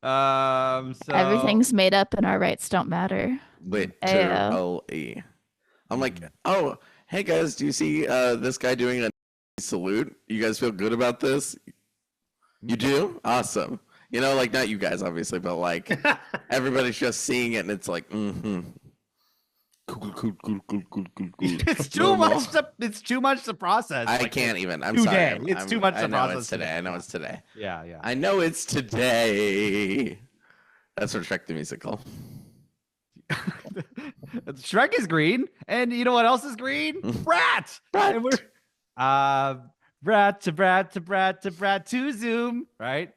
So Everything's made up and our rights don't matter. Ayo. Literally. I'm like, oh, hey guys, do you see this guy doing a salute? You guys feel good about this? You do? Awesome. You know, like not you guys, obviously, but like everybody's just seeing it and it's like, mm-hmm. Cool. it's too much. It's too much to process. I can't even. I'm sorry. It's too much to process. It's today. I know it's today. Yeah. I know it's today. That's for Shrek the Musical. Shrek is green, and you know what else is green? Brat. And we're brat to Zoom, right?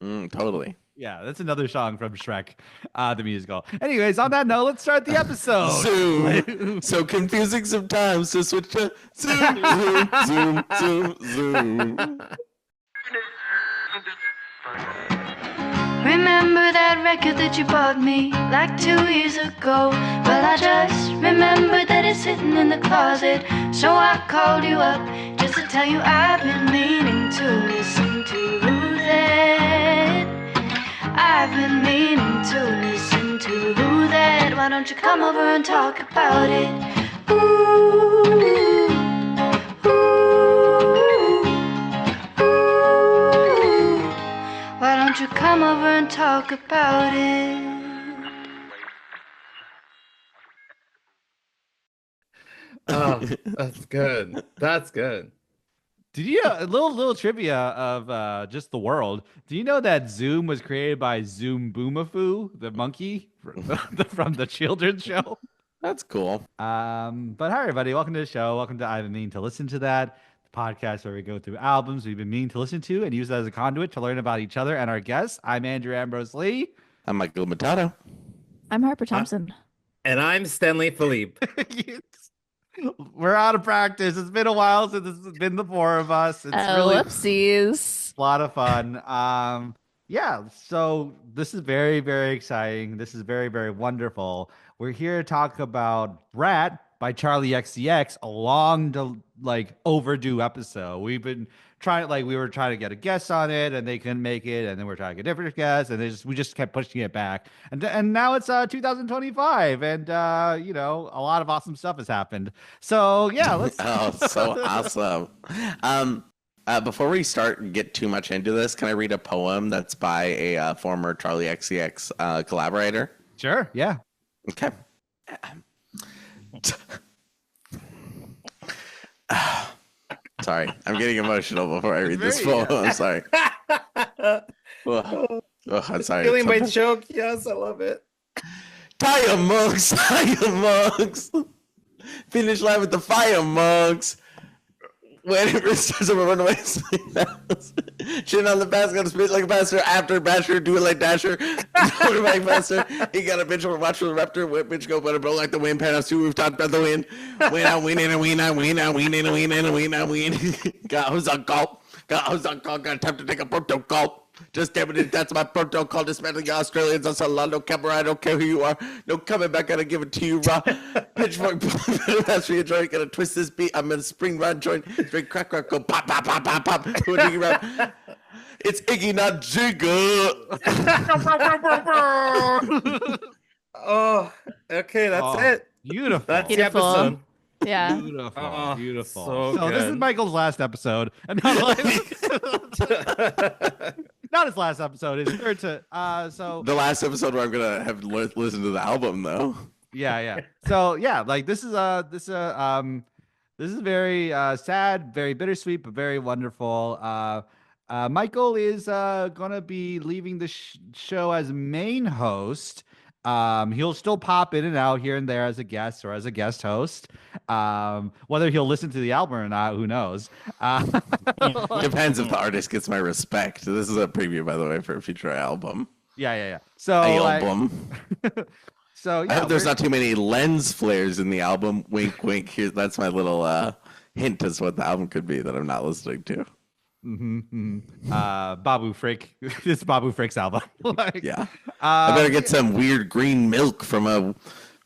Totally. Yeah, that's another song from Shrek, the musical. Anyways, on that note, let's start the episode. Zoom. So confusing sometimes. So switch to zoom. Remember that record that you bought me like 2 years ago? Well, I just remembered that it's sitting in the closet. So I called you up just to tell you I've been meaning to listen to that. I've been meaning to listen to that. Why don't you come over and talk about it? Ooh. Why don't you come over and talk about it? Oh, that's good. That's good. Did you a little trivia of just the world? Do you know that Zoom was created by Zoom Boomafoo, the monkey from the children's show? That's cool. But hi everybody, welcome to the show. Welcome to I've Been Meaning to Listen to That, the podcast where we go through albums we've been meaning to listen to and use that as a conduit to learn about each other and our guests. I'm Andrew Ambrose Lee. I'm Michael Limentato. I'm Harper Thomson. And I'm Stenley Philippe. We're out of practice. It's been a while since it's been the four of us. It's really Whoopsies. a lot of fun. Yeah, so this is very, very exciting. This is very, very wonderful. We're here to talk about Brat by Charli XCX, a long, overdue episode. We've been trying, we were trying to get a guest on it, and they couldn't make it, and then we're trying to get different guests, and we just kept pushing it back. And now it's 2025, and a lot of awesome stuff has happened. So yeah, let's. Oh, so awesome. Before we start and get too much into this, can I read a poem that's by a former Charli XCX collaborator? Sure. Yeah. Okay. Sorry, I'm getting emotional before I read this poem. I'm sorry. I'm sorry. Feeling my joke. Yes, I love it. Tire mugs. Finish line with the fire mugs. Whenever starts over, run away. Shit on the basket, gotta spit like a bastard. After basher, do it like Dasher. Quarterback faster. He got a bitch over, watch for the raptor. Whip bitch go, but blow like the wind. Penthouse two rooftop, about the wind. Win out, win in a win out, win out, win in a win and a win out, win. Got who's on call. Got time to take a protocol. Just damn it, that's my protocol. Dismantling the Australians on Solano camera. I don't care who you are. No coming back, gotta give it to you raw. Pitchfork, that's for your joint. Gonna twist this beat. I'm gonna spring run joint. Straight crack, go pop. It's Iggy, not Jigga. Oh, okay, that's it. Beautiful. That's Beautiful. the episode. Yeah. Beautiful. So So this is good. Michael's last episode. And not his last episode. His third to so The last episode where I'm gonna have listen to the album though. yeah. So yeah, this is very sad, very bittersweet, but very wonderful. Michael is gonna be leaving the show as main host. He'll still pop in and out here and there as a guest or as a guest host. Whether he'll listen to the album or not, who knows? Depends if the artist gets my respect. This is a preview, by the way, for a future album. Yeah. So Album. So I yeah, hope there's not too many lens flares in the album. Wink, wink. Here, that's my little hint as to what the album could be that I'm not listening to. Babu Frick. This is Babu Frick's album. Yeah. I better get some weird green milk from a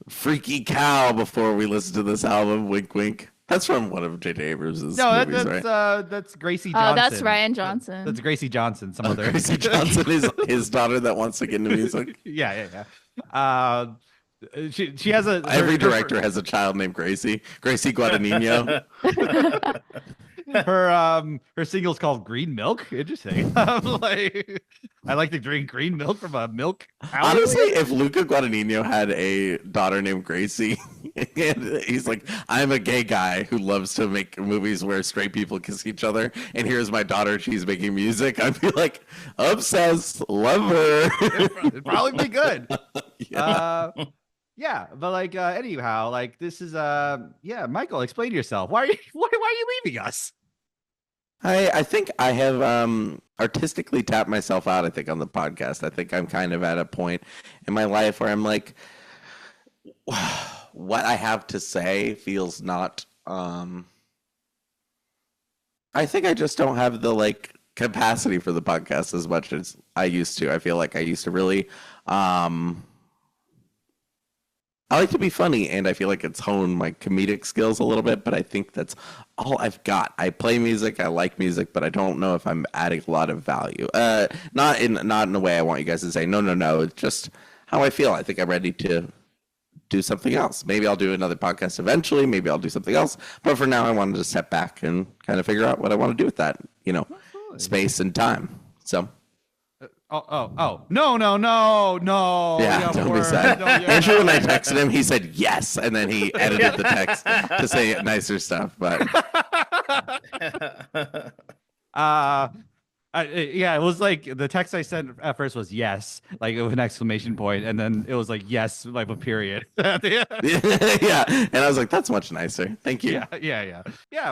freaky cow before we listen to this album. Wink, wink. That's from one of J.J. Abrams' No, movies, right? that's Gracie Johnson. Oh, that's Ryan Johnson. That's Gracie Johnson. Some other Gracie Johnson is his daughter that wants to get into music. Yeah. She has Every director has a child named Gracie. Gracie Guadagnino. Her single's called Green Milk. Interesting. I like to drink green milk from a milk cow. Honestly, if Luca Guadagnino had a daughter named Gracie, and he's like, I'm a gay guy who loves to make movies where straight people kiss each other, and here's my daughter, she's making music, I'd be like, obsessed, love her. It'd probably be good. Yeah. Yeah, but anyhow, this is Michael, explain yourself. Why are you leaving us? I think I have artistically tapped myself out, I think, on the podcast. I think I'm kind of at a point in my life where I'm like, what I have to say feels not I think I just don't have the capacity for the podcast as much as I used to. I feel like I used to really I like to be funny, and I feel like it's honed my comedic skills a little bit, but I think that's all I've got. I play music, I like music, but I don't know if I'm adding a lot of value. Not in a way I want you guys to say, no. It's just how I feel. I think I'm ready to do something else. Maybe I'll do another podcast eventually. Maybe I'll do something else. But for now, I wanted to step back and kind of figure out what I want to do with that, space and time. So... No. Yeah, don't be sad. Andrew, when I texted him, he said yes, and then he edited the text to say nicer stuff. But it was like the text I sent at first was yes, like with an exclamation point, and then it was like yes, like a period. yeah, and I was like, that's much nicer. Thank you. Yeah.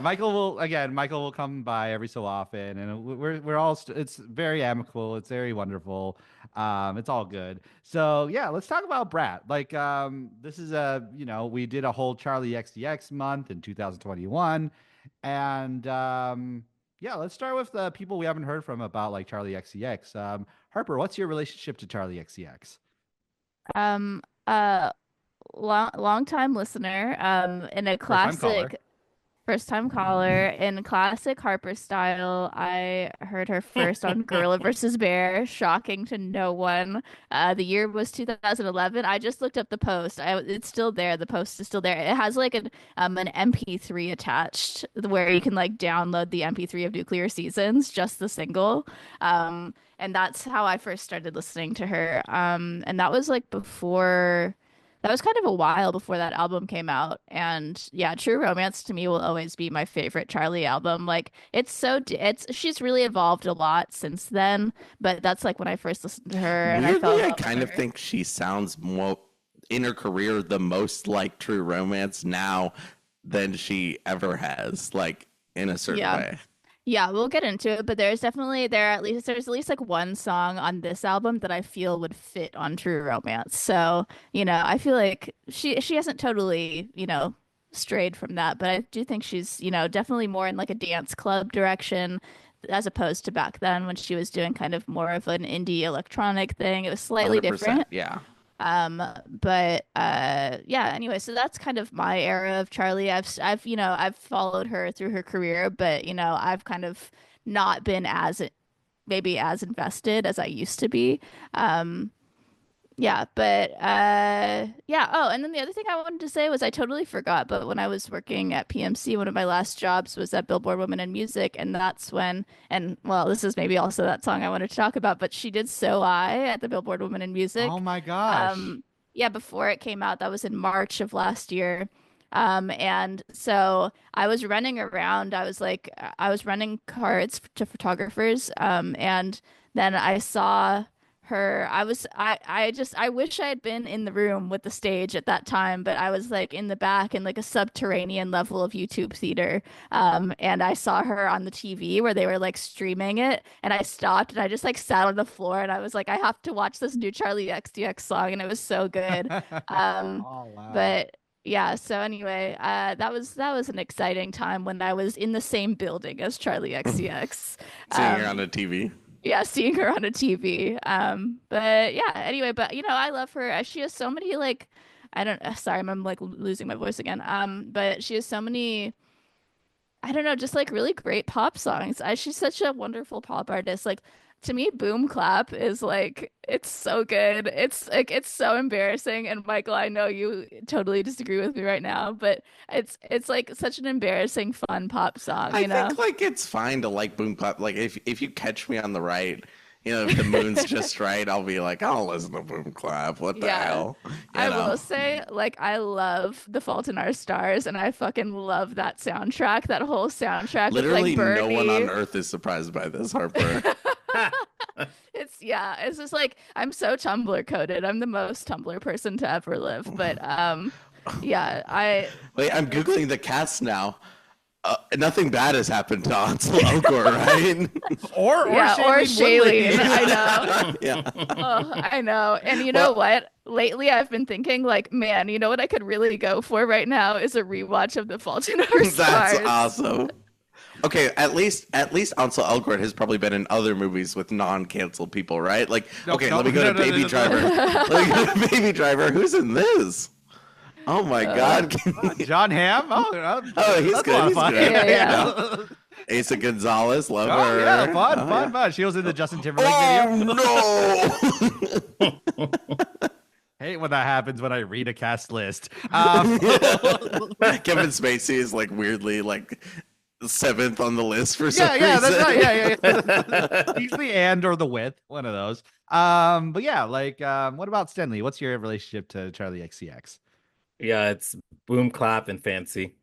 Michael will come by every so often, and we're all it's very amicable. It's very wonderful. It's all good. So yeah, let's talk about Brat. This is we did a whole Charli XCX month in 2021, and yeah, let's start with the people we haven't heard from about Charli XCX. Harper, what's your relationship to Charli XCX? Long time listener. In a classic first time caller in classic Harper style. I heard her first on Gorilla versus Bear. Shocking to no one. The year was 2011. I just looked up the post. It's still there. The post is still there. It has an MP3 attached where you can download the MP3 of Nuclear Seasons, just the single. And that's how I first started listening to her. And that was before. That was kind of a while before that album came out. And yeah, True Romance to me will always be my favorite Charli album. She's really evolved a lot since then, but that's when I first listened to her and I kind of think she sounds more in her career the most like True Romance now than she ever has, in a certain way. Yeah, we'll get into it, but there's at least one song on this album that I feel would fit on True Romance. So, I feel like she hasn't totally, strayed from that, but I do think she's, definitely more in a dance club direction as opposed to back then when she was doing kind of more of an indie electronic thing. It was slightly different. Yeah. Anyway, so that's kind of my era of Charli. I've followed her through her career, but I've kind of not been as invested as I used to be. Oh, and then the other thing I wanted to say was I totally forgot, but when I was working at PMC, one of my last jobs was at Billboard Women in Music, and that's when, this is maybe also that song I wanted to talk about, but she did So I at the Billboard Women in Music. Oh my gosh. Before it came out, that was in March of last year. And so I was running around, I was running cards to photographers, and then I saw her. I wish I had been in the room with the stage at that time, but I was in the back in a subterranean level of YouTube theater. And I saw her on the TV where they were streaming it, and I stopped and I just sat on the floor and I was I have to watch this new Charli XCX song, and it was so good. Oh, wow. But yeah, so anyway, that was an exciting time when I was in the same building as Charli XCX. Seeing her on a TV. Yeah, seeing her on a TV. But yeah, anyway, but I love her. She has so many I don't sorry, I'm like losing my voice again. But she has so many, I don't know, just like really great pop songs. She's such a wonderful pop artist. Like to me, Boom Clap is like it's so good. It's like it's so embarrassing. And Michael, I know you totally disagree with me right now, but it's like such an embarrassing, fun pop song, I you know? think like it's fine to like Boom Clap. Like if you catch me on the right, if the moon's just right, I'll be like, I'll listen to Boom Clap. What the Yeah. hell? I will say, like, I love The Fault in Our Stars, and I fucking love that soundtrack, that whole soundtrack with Literally like no one on Bernie. earth is surprised by this, Harper. It's just like I'm so Tumblr coded. I'm the most Tumblr person to ever live. But yeah, Wait, I'm it's Googling the cast now. Nothing bad has happened to Ansel Elgort, right? or Shailene. I know. Yeah. Oh, I know. And you know what? Lately I've been thinking like, man, you know what I could really go for right now is a rewatch of The Fault in Our Stars. That's awesome. Okay, at least Ansel Elgort has probably been in other movies with non-canceled people, right? Like, let me go to Baby Driver. Let me go to Baby Driver. Who's in this? Oh my God! John Hamm. He's good. He's good. Yeah. Asa Gonzalez, love Oh her. yeah, fun, Oh, fun, yeah. fun. She was in the Justin Timberlake video. No! Hate when that happens when I read a cast list. Kevin Spacey is like weirdly like seventh on the list for some yeah, reason. that's right. Yeah. He's the and or the with, one of those. But yeah, like, what about Stenley? What's your relationship to Charlie XCX? Yeah, it's Boom Clap and Fancy.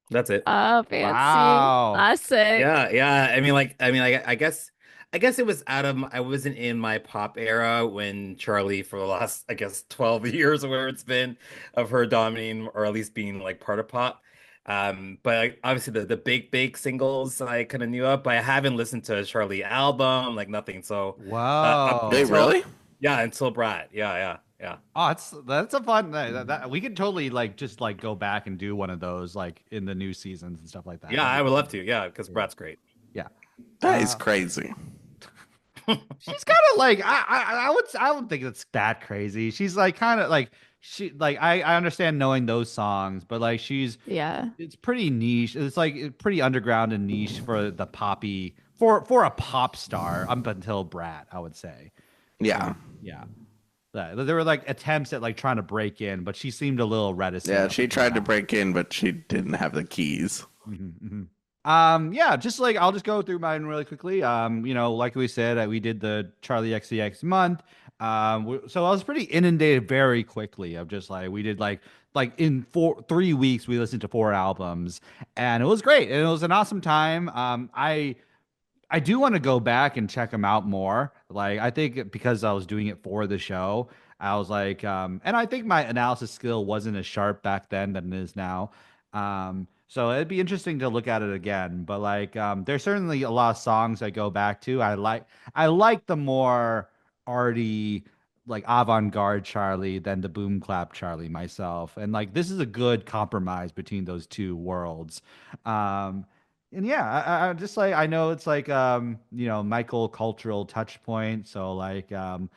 That's it. Oh, fancy. Wow. Classic. Yeah. I guess it was I wasn't in my pop era when Charlie, for the last, I guess, 12 years or whatever it's been, of her dominating or at least being like part of pop. But obviously the big singles I kind of knew of, but I haven't listened to a Charlie album, like nothing. So up Wow. Hey, until, really? yeah, until Brat. Yeah. Oh, that's a fun. We could totally like just like go back and do one of those like in the new seasons and stuff like that. Yeah, I would love to. Yeah, because Brat's great. Yeah. That is crazy. She's kind of like I would think it's that crazy. She's like kind of like I understand knowing those songs, but like Yeah. it's pretty niche. It's like pretty underground and niche for the poppy for a pop star up until Brat, I would say. Yeah. Yeah. There were like attempts at like trying to break in, but she seemed a little reticent. Yeah, she tried to break in, but she didn't have the keys. Yeah, just like I'll just go through mine really quickly. Like we said, we did the Charlie XCX month. So I was pretty inundated very quickly of just like we did like in 3 weeks we listened to 4 albums, and it was great and it was an awesome time. I do want to go back and check them out more. Like, I think because I was doing it for the show, I was like, and I think my analysis skill wasn't as sharp back then than it is now. So it'd be interesting to look at it again. But like, there's certainly a lot of songs I go back to. I like the more arty, like avant-garde Charlie than the boom clap Charlie myself. And like, this is a good compromise between those two worlds. And yeah, I just like I know it's like Michael cultural touch point. So like and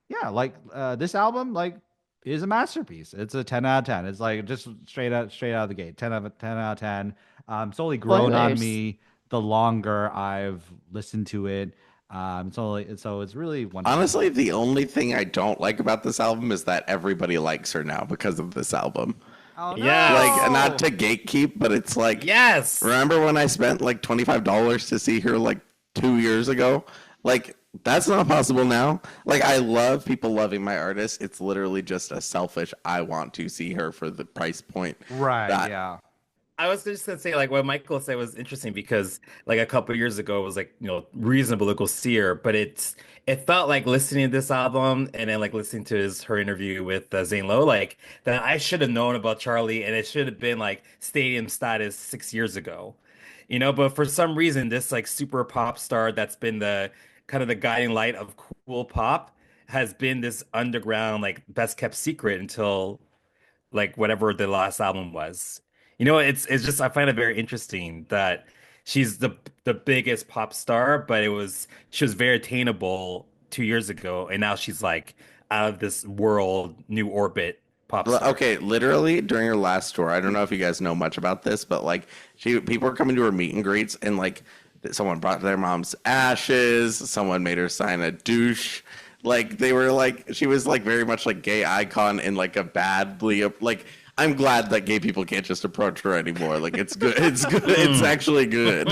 yeah, like this album like is a masterpiece. It's a 10 out of 10. It's like just straight out of the gate. 10 out of 10. It's only grown on Spoilers. me the longer I've listened to it. So it's really wonderful. Honestly, the only thing I don't like about this album is that everybody likes her now because of this album. Oh, no. Yeah. Like, not to gatekeep, but it's like, Yes. remember when I spent like $25 to see her like 2 years ago? Like, that's not possible now. Like, I love people loving my artist. It's literally just a selfish, I want to see her for the price point. Right, that- yeah. I was just gonna say, like, what Michael said was interesting because, like, a couple of years ago, it was like, reasonable to go see her, but it felt like listening to this album and then like listening to her interview with Zane Lowe, like that I should have known about Charlie and it should have been like stadium status 6 years ago, But for some reason, this like super pop star that's been the kind of the guiding light of cool pop has been this underground, like best kept secret until like whatever the last album was. It's just I find it very interesting that she's the biggest pop star, but she was very attainable 2 years ago, and now she's like out of this world, new orbit pop star. Okay, literally during her last tour, I don't know if you guys know much about this, but like people were coming to her meet and greets, and like someone brought their mom's ashes, someone made her sign a douche. Like they were like she was like very much like gay icon in like a badly like I'm glad that gay people can't just approach her anymore. Like it's good. It's good. It's actually good.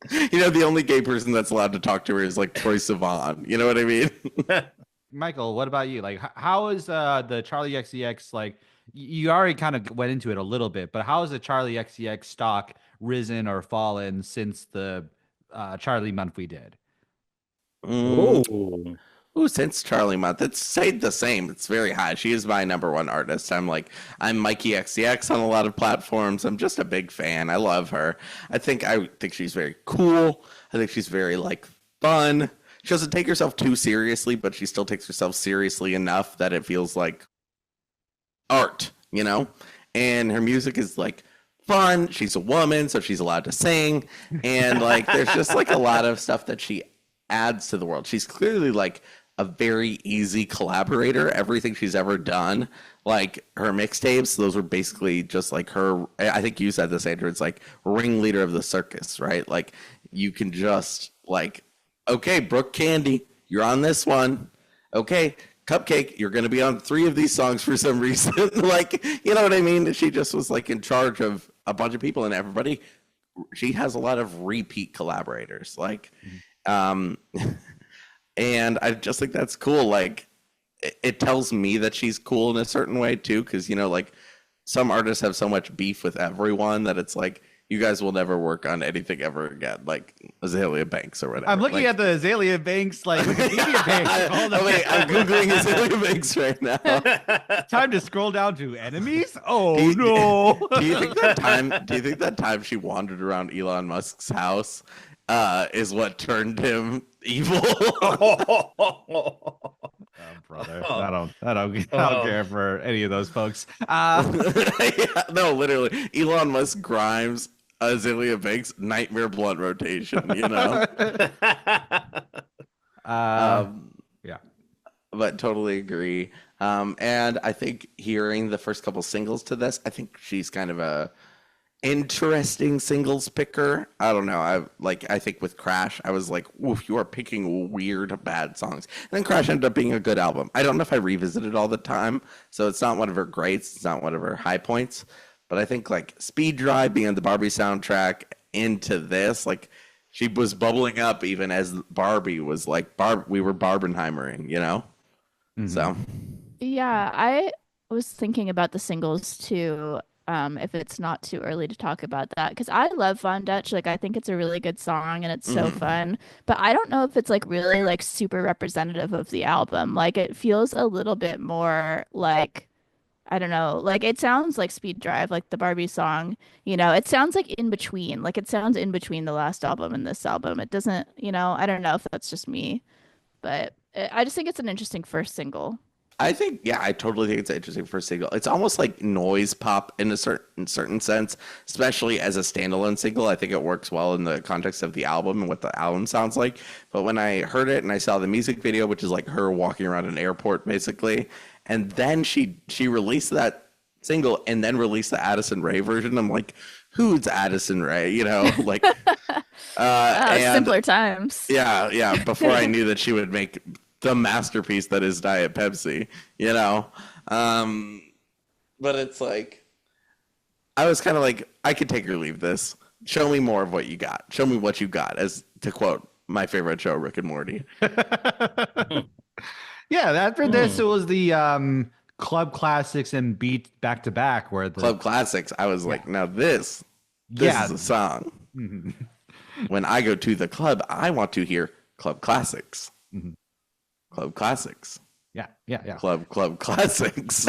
You know, the only gay person that's allowed to talk to her is like Troye Sivan. You know what I mean? Michael, what about you? Like, how is the Charli XCX, like, you already kind of went into it a little bit, but how has the Charli XCX stock risen or fallen since the Charli month we did? Ooh, since Charli month, it's stayed the same. It's very high. She is my number one artist. I'm Mikey XCX on a lot of platforms. I'm just a big fan. I love her. I think she's very cool. I think she's very like fun. She doesn't take herself too seriously, but she still takes herself seriously enough that it feels like art, you know? And her music is like fun. She's a woman, so she's allowed to sing. And like there's just like a lot of stuff that she adds to the world. She's clearly like a very easy collaborator. Everything she's ever done, like her mixtapes, those were basically just like her. I think you said this, Andrew. It's like ringleader of the circus, right? Like you can just like, okay, Brooke Candy, you're on this one. Okay, Cupcake, you're going to be on 3 of these songs for some reason. Like, you know what I mean? She just was like in charge of a bunch of people and everybody. She has a lot of repeat collaborators. Like, and I just think that's cool. Like, it tells me that she's cool in a certain way too. Cause you know, like some artists have so much beef with everyone that it's like, you guys will never work on anything ever again, like Azaelea Banks or whatever. I'm looking at the Azaelea Banks like Wikipedia page. Oh wait, I'm googling Azaelea Banks right now. Time to scroll down to enemies. Oh no! Do you think that time she wandered around Elon Musk's house is what turned him evil? Oh, brother, I don't care for any of those folks. Yeah, no, literally, Elon Musk, Grimes, Azaelea Banks, nightmare blunt rotation. You know. Yeah, but totally agree. And I think hearing the first couple singles to this, I think she's kind of a interesting singles picker. I don't know. I think with Crash, I was like, "Oof, you are picking weird, bad songs." And then Crash ended up being a good album. I don't know if I revisit it all the time, so it's not one of her greats. It's not one of her high points. But I think like Speed Drive being on the Barbie soundtrack into this, like she was bubbling up even as Barbie was like we were Barbenheimering, you know. Mm-hmm. So yeah, I was thinking about the singles too. If it's not too early to talk about that, because I love Von Dutch. Like I think it's a really good song and it's so fun, but I don't know if it's like really like super representative of the album. Like it feels a little bit more like, I don't know, like it sounds like Speed Drive, like the Barbie song, you know, it sounds like in between, like it sounds in between the last album and this album. It doesn't, you know, I don't know if that's just me, but I just think it's an interesting first single. I think, yeah, I totally think it's an interesting first single. It's almost like noise pop in a certain sense, especially as a standalone single. I think it works well in the context of the album and what the album sounds like. But when I heard it and I saw the music video, which is like her walking around an airport basically, and then she released that single and then released the Addison Rae version, I'm like, who's Addison Rae? You know, like simpler times. Yeah. Before I knew that she would make the masterpiece that is Diet Pepsi, you know? But it's like, I was kind of like, I could take or leave this. Show me more of what you got. Show me what you got, as to quote my favorite show, Rick and Morty. Yeah, after this, it was the Club Classics and Beat back to back, where the Club Classics, I was like, now this is a song. When I go to the club, I want to hear Club Classics. Club Classics. Yeah. Club Classics.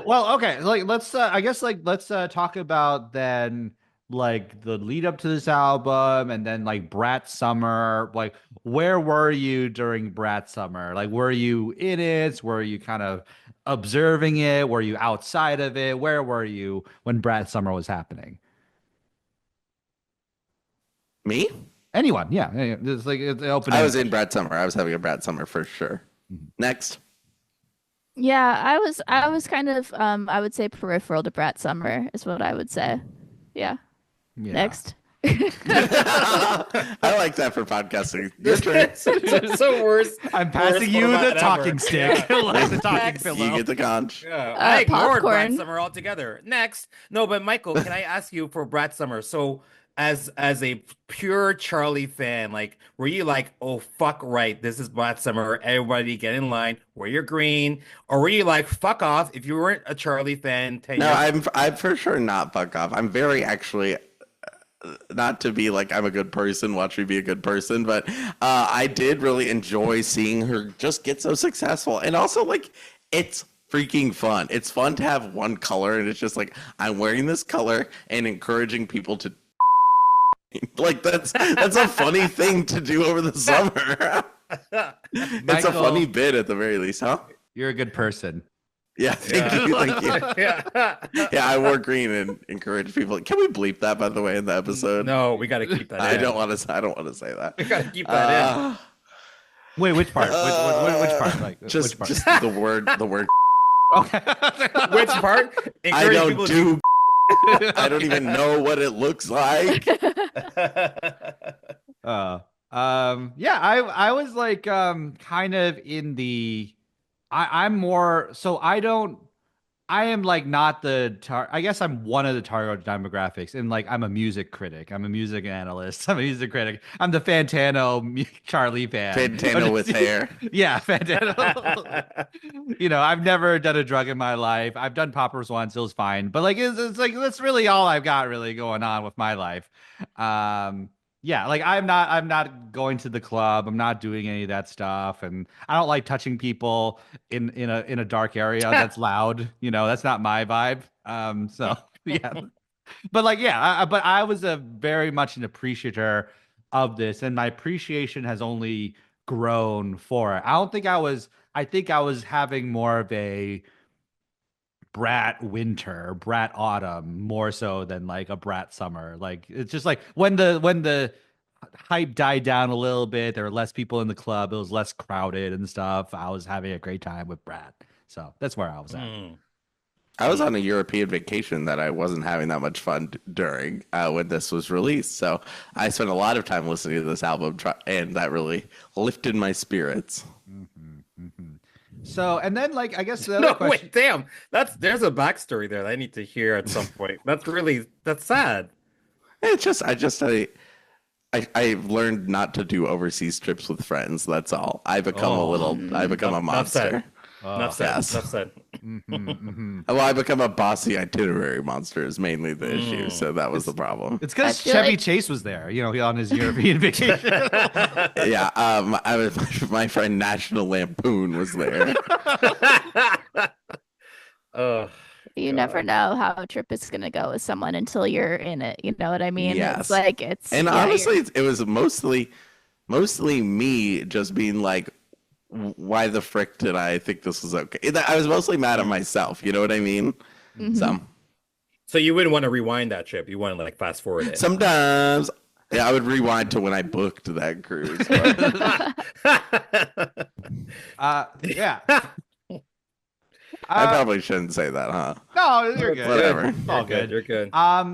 Well, okay. Like, let's talk about then, like the lead up to this album, and then like Brat Summer. Like, where were you during Brat Summer? Like, were you in it? Were you kind of observing it? Were you outside of it? Where were you when Brat Summer was happening? Me? Anyone, yeah. It's like it's opening. I was in Brat Summer. I was having a Brat Summer for sure. Next. Yeah, I was kind of I would say peripheral to Brat Summer is what I would say. Yeah. Yeah. Next. I like that for podcasting. Your This turn. is so worse. I'm worst passing you the format talking ever. stick, Yeah. like the talking Next. pillow. You get the conch. Yeah, I ignored Brat Popcorn. Summer altogether. Next, no, but Michael, can I ask you for Brat Summer? So, as a pure Charlie fan, like, were you like, oh fuck, right, this is Brat Summer, everybody get in line, wear your green, or were you like, fuck off, if you weren't a Charlie fan 10 No, years? I'm for sure not fuck off. I'm very actually not to be like I'm a good person, watch me be a good person, but I did really enjoy seeing her just get so successful, and also like it's freaking fun. It's fun to have one color, and it's just like I'm wearing this color and encouraging people to like that's a funny thing to do over the summer. It's a Michael, funny bit at the very least, huh? you're a good person. Yeah, thank you, thank you. Yeah. Yeah, I wore green and encourage people. Can we bleep that, by the way, in the episode? No, we got to keep that I in. don't want to. I don't want to say that. We got to keep that in. Wait, which part? Which part? Like, Just, which part? just the word. The word. Okay. Which part? I Encourage don't people do. I don't even know what it looks like. Yeah, I was like kind of in the I'm more so I am like not the I guess I'm one of the target demographics, and like I'm a music critic, I'm a music analyst, I'm a music critic, I'm the Charlie fan. Fantano with hair. Yeah, Fantano. I've never done a drug in my life. I've done poppers once, it was fine, but like it's like that's really all I've got really going on with my life. Yeah, like I'm not going to the club. I'm not doing any of that stuff, and I don't like touching people in a dark area that's loud. That's not my vibe. So yeah, but like yeah, but I was a very much an appreciator of this, and my appreciation has only grown for it. I think I was having more of a Brat winter, Brat autumn, more so than like a Brat summer. Like it's just like when the hype died down a little bit, there were less people in the club, it was less crowded and stuff. I was having a great time with Brat. So that's where I was at. I was on a European vacation that I wasn't having that much fun during when this was released. So I spent a lot of time listening to this album, and that really lifted my spirits. So, and then like I guess the No, other question. wait, damn. There's a backstory there that I need to hear at some point. That's sad. It's just I've learned not to do overseas trips with friends. That's all. I become a monster. Enough said. Yes. Enough said. Well, I become a bossy itinerary monster is mainly the issue. So that was the problem. It's because I feel Chevy like- Chase was there, on his European vacation. Yeah. I was my friend National Lampoon was there. Oh, You never know how a trip is gonna go with someone until you're in it. You know what I mean? Yes. It's like it's And yeah, honestly, it was mostly me just being like, why the frick did I think this was okay? I was mostly mad at myself. You know what I mean? Mhm. so you wouldn't want to rewind that trip. You want to like fast forward it. Sometimes, yeah, I would rewind to when I booked that cruise. But Yeah. I probably shouldn't say that, huh? No, you're good. Whatever. It's all good. You're good.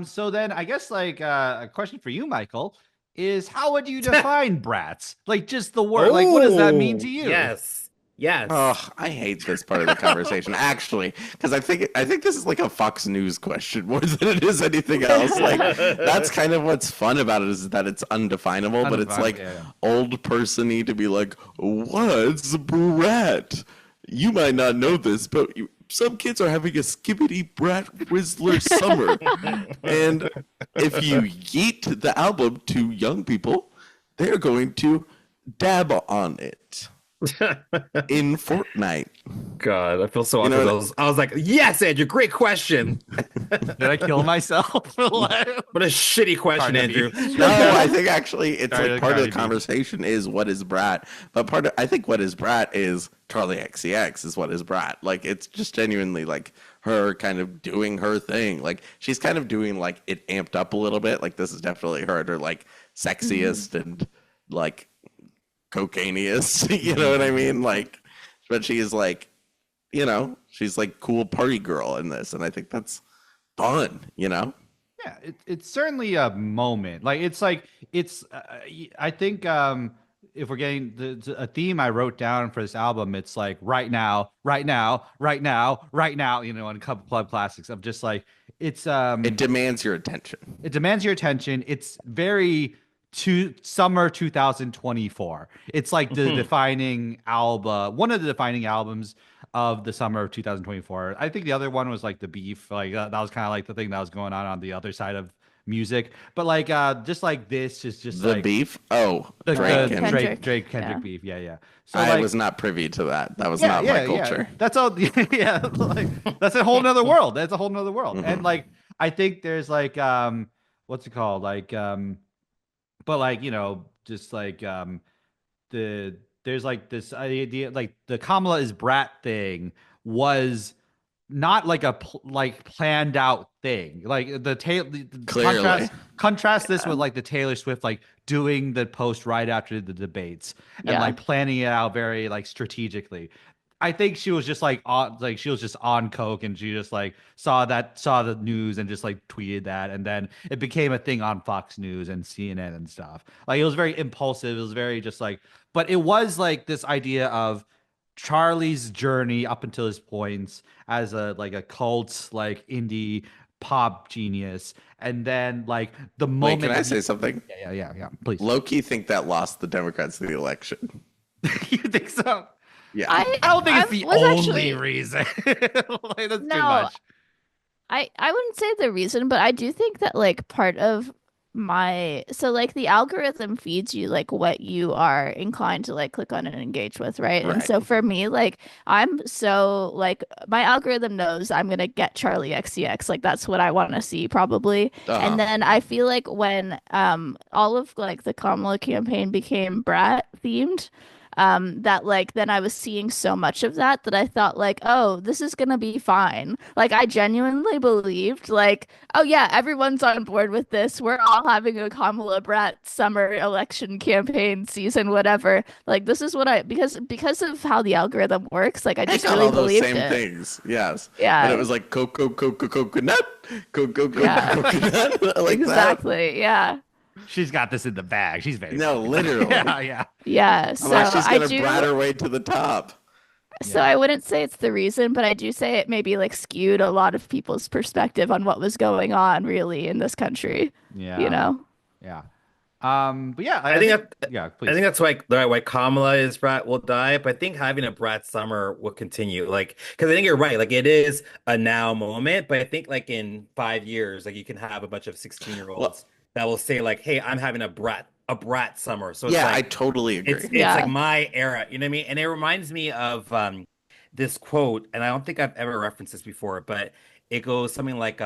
So then I guess like a question for you, Michael, is how would you define brats? Like just the word. Like what does that mean to you? Yes. Yes. Oh, I hate this part of the conversation actually, because I think this is like a Fox News question more than it is anything else. Like that's kind of what's fun about it is that it's undefinable, but it's like old person-y to be like, what's brat? You might not know this, but some kids are having a skibbity brat Whistler summer. And if you yeet the album to young people, they're going to dab on it in Fortnite. God, I feel so You know awkward. what- I was like, yes, Andrew, great question. Did I kill myself? What a shitty question, Cardi B. Andrew. No, I think actually it's Sorry, like part of the Cardi B. conversation is what is brat, but I think what is brat is Charli XCX is what is brat. Like it's just genuinely like her kind of doing her thing. Like she's kind of doing like it amped up a little bit. Like this is definitely her at her like sexiest and like cocainiest. You know what I mean? Like, but she is like you know, she's like cool party girl in this, and I think that's fun, you know. Yeah, it's certainly a moment. I think if we're getting a theme I wrote down for this album, it's like right now, right now, right now, right now, you know, on a couple club classics of just like it's It demands your attention. it demands your attention. It's very to summer 2024. It's like the defining album, one of the defining albums of the summer of 2024. I think the other one was like the beef, like that was kind of like the thing that was going on the other side of music. But like just like this is just The like beef. Oh, the Drake and Drake Kendrick Yeah. beef. Yeah, yeah. So I like was not privy to that. That was not my culture. yeah. That's all. Yeah, like that's a whole nother world. That's a whole nother world. And like I think there's like what's it called? Like but like you know just like there's like this idea like the Kamala is Brat thing was not like like planned out thing. Like the Clearly. contrast this with like the Taylor Swift like doing the post right after the debates and Yeah. like planning it out very like strategically. I think she was just like on like she was just on coke and she just like saw the news and just like tweeted that and then it became a thing on Fox News and CNN and stuff. Like it was very impulsive. It was very just like but it was like this idea of Charlie's journey up until his points as a like a cult like indie pop genius and then like the moment Wait, can I say something? yeah please. Low-key think that lost the Democrats the election. You think so? Yeah. I don't think it's the was only actually- reason. Like, that's too No, much. I wouldn't say the reason, but I do think that like part of so like the algorithm feeds you like what you are inclined to like click on and engage with, right? And Right. so for me, like I'm so like my algorithm knows I'm gonna get Charlie XCX, like that's what I want to see probably. Uh-huh. And then I feel like when all of like the Kamala campaign became Brat themed, that like then I was seeing so much of that that I thought like, oh, this is gonna be fine. Like I genuinely believed like, oh yeah, everyone's on board with this. We're all having a Kamala Brat summer election campaign season, whatever. Like this is what because of how the algorithm works, like I I just got really all those believed same it. things. Yes. Yeah. And it was like coconut, coconut, Yeah. coconut. Like Exactly. Yeah. She's got this in the bag. She's very that. No, literally. yeah. Yeah. So I'm like, she's I gonna do. brat her way to the top. So Yeah. I wouldn't say it's the reason, but I do say it maybe like skewed a lot of people's perspective on what was going on really in this country. Yeah. You know? Yeah. But yeah, I think that yeah, I please. think that's why Kamala is Brat will die, but I think having a Brat summer will continue. Like, because I think you're right. Like, it is a now moment, but I think like in 5 years, like you can have a bunch of 16-year-olds that will say like, "Hey, I'm having a Brat summer." So it's Yeah, like, I totally agree. it's Yeah. like my era. You know what I mean? And it reminds me of this quote, and I don't think I've ever referenced this before, but it goes something like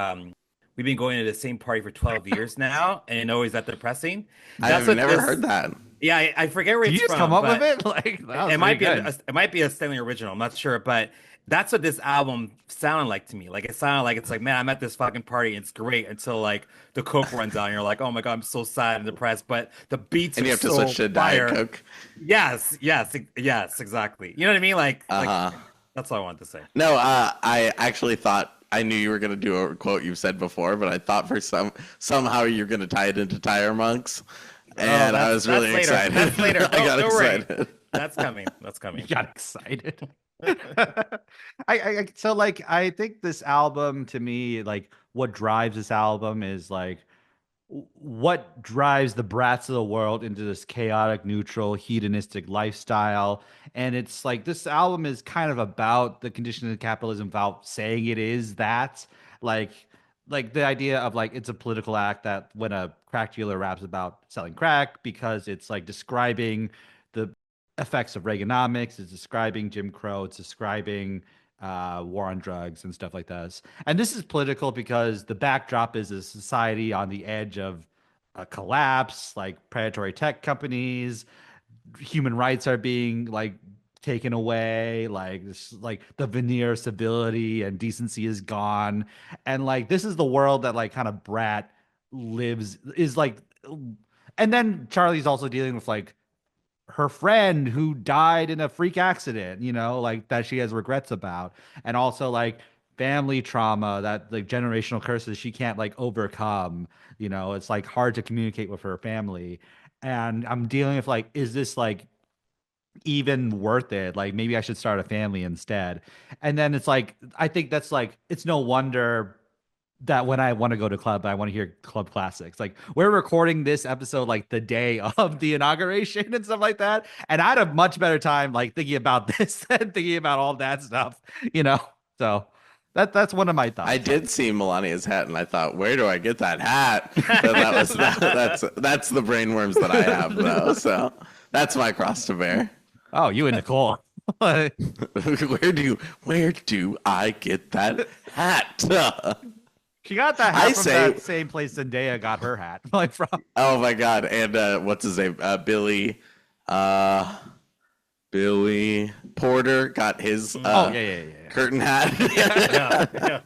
we've been going to the same party for 12 years now, and always that depressing. I've what never this- heard that. Yeah, I forget where Did it's you just from, come up with but it? Like that was it might be pretty good. it might be a Stenley original. I'm not sure, but that's what this album sounded like to me. Like it sounded like it's like, man, I'm at this fucking party and it's great until like the coke runs out and you're like, oh my God, I'm so sad and depressed. But the beats And are you have to so switch to fire. Diet Coke. Yes, exactly. You know what I mean? Like Uh-huh. that's all I wanted to say. No, I actually thought I knew you were gonna do a quote you've said before, but I thought for somehow you're gonna tie it into Tire Monks, and I was really that's later. excited. That's later. I got Don't worry. excited. That's coming. That's coming. You got excited. So like I think this album to me like what drives this album is like what drives the brats of the world into this chaotic, neutral, hedonistic lifestyle. And it's like this album is kind of about the condition of capitalism without saying it is that. Like the idea of like it's a political act that when a crack dealer raps about selling crack because it's like describing the effects of Reaganomics, it's describing Jim Crow, it's describing war on drugs and stuff like this. And this is political because the backdrop is a society on the edge of a collapse, like predatory tech companies, human rights are being like taken away, like this, like the veneer of civility and decency is gone, and like this is the world that like kind of Brat lives is like, and then Charlie's also dealing with like her friend who died in a freak accident, like that she has regrets about, and also like family trauma, that like generational curses she can't like overcome. It's like hard to communicate with her family. And I'm dealing with like, is this like even worth it? Like maybe I should start a family instead. And then it's like, I think that's like, it's no wonder that when I want to go to club, I want to hear club classics. Like we're recording this episode like the day of the inauguration and stuff like that. And I had a much better time like thinking about this than thinking about all that stuff, you know? So that's one of my I thoughts. did see Melania's hat, and I thought, where do I get that hat? But that's the brainworms that I have, though. So that's my cross to bear. Oh, you and Nicole. where do I get that hat? She got that hat from that same place Zendaya got her hat. Like from. Oh my god! And what's his name? Billy Porter got his curtain hat. Yeah.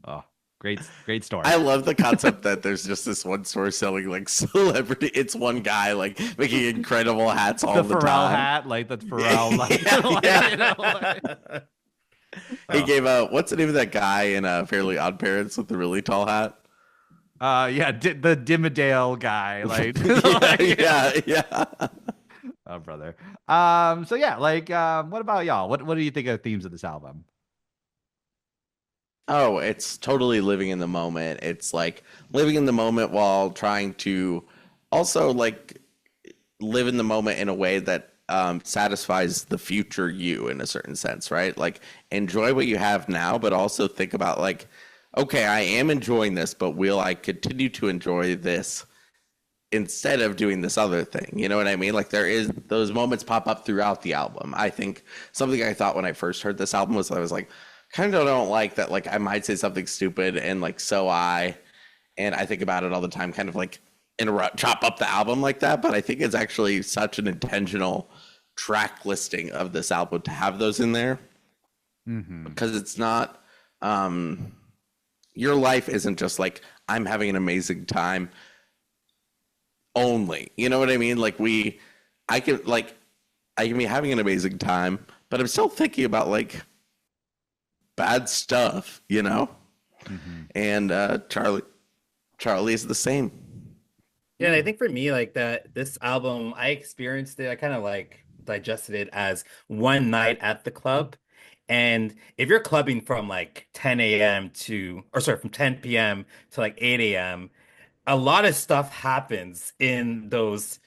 Oh, great story. I love the concept that there's just this one store selling like celebrity. It's one guy like making incredible hats all the Pharrell time. hat, like the Pharrell. He gave what's the name of that guy in Fairly Odd Parents with the really tall hat? The Dimmadale guy, like yeah. Oh, brother. So yeah, like, what about y'all? What do you think of the themes of this album? Oh, it's totally living in the moment. It's like living in the moment while trying to also like live in the moment in a way that satisfies the future you in a certain sense, right? Like enjoy what you have now, but also think about like, okay, I am enjoying this, but will I continue to enjoy this instead of doing this other thing? You know what I mean? Like those moments pop up throughout the album. I think something I thought when I first heard this album was I was like, kind of don't like that. Like I might say something stupid and like, and I think about it all the time, kind of like chop up the album like that. But I think it's actually such an intentional track listing of this album to have those in there, because it's not, your life isn't just like, I'm having an amazing time only, you know what I mean? Like I can be having an amazing time, but I'm still thinking about like bad stuff, you know? And Charli is the same. Yeah, and I think for me, like this album, I experienced it. I kind of like digested it as one night at the club. And if you're clubbing from like 10 a.m. from 10 p.m. to like 8 a.m., a lot of stuff happens in those,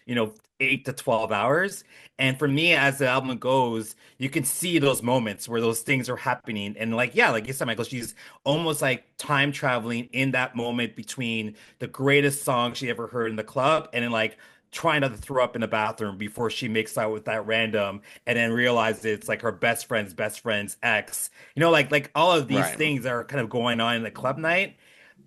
8 to 12 hours. And for me, as the album goes, you can see those moments where those things are happening. And like, yeah, like you said, Michael, she's almost like time traveling in that moment between the greatest song she ever heard in the club and then like trying not to throw up in the bathroom before she makes out with that random and then realizes it's like her best friend's ex. Like all of these things are kind of going on in the club night.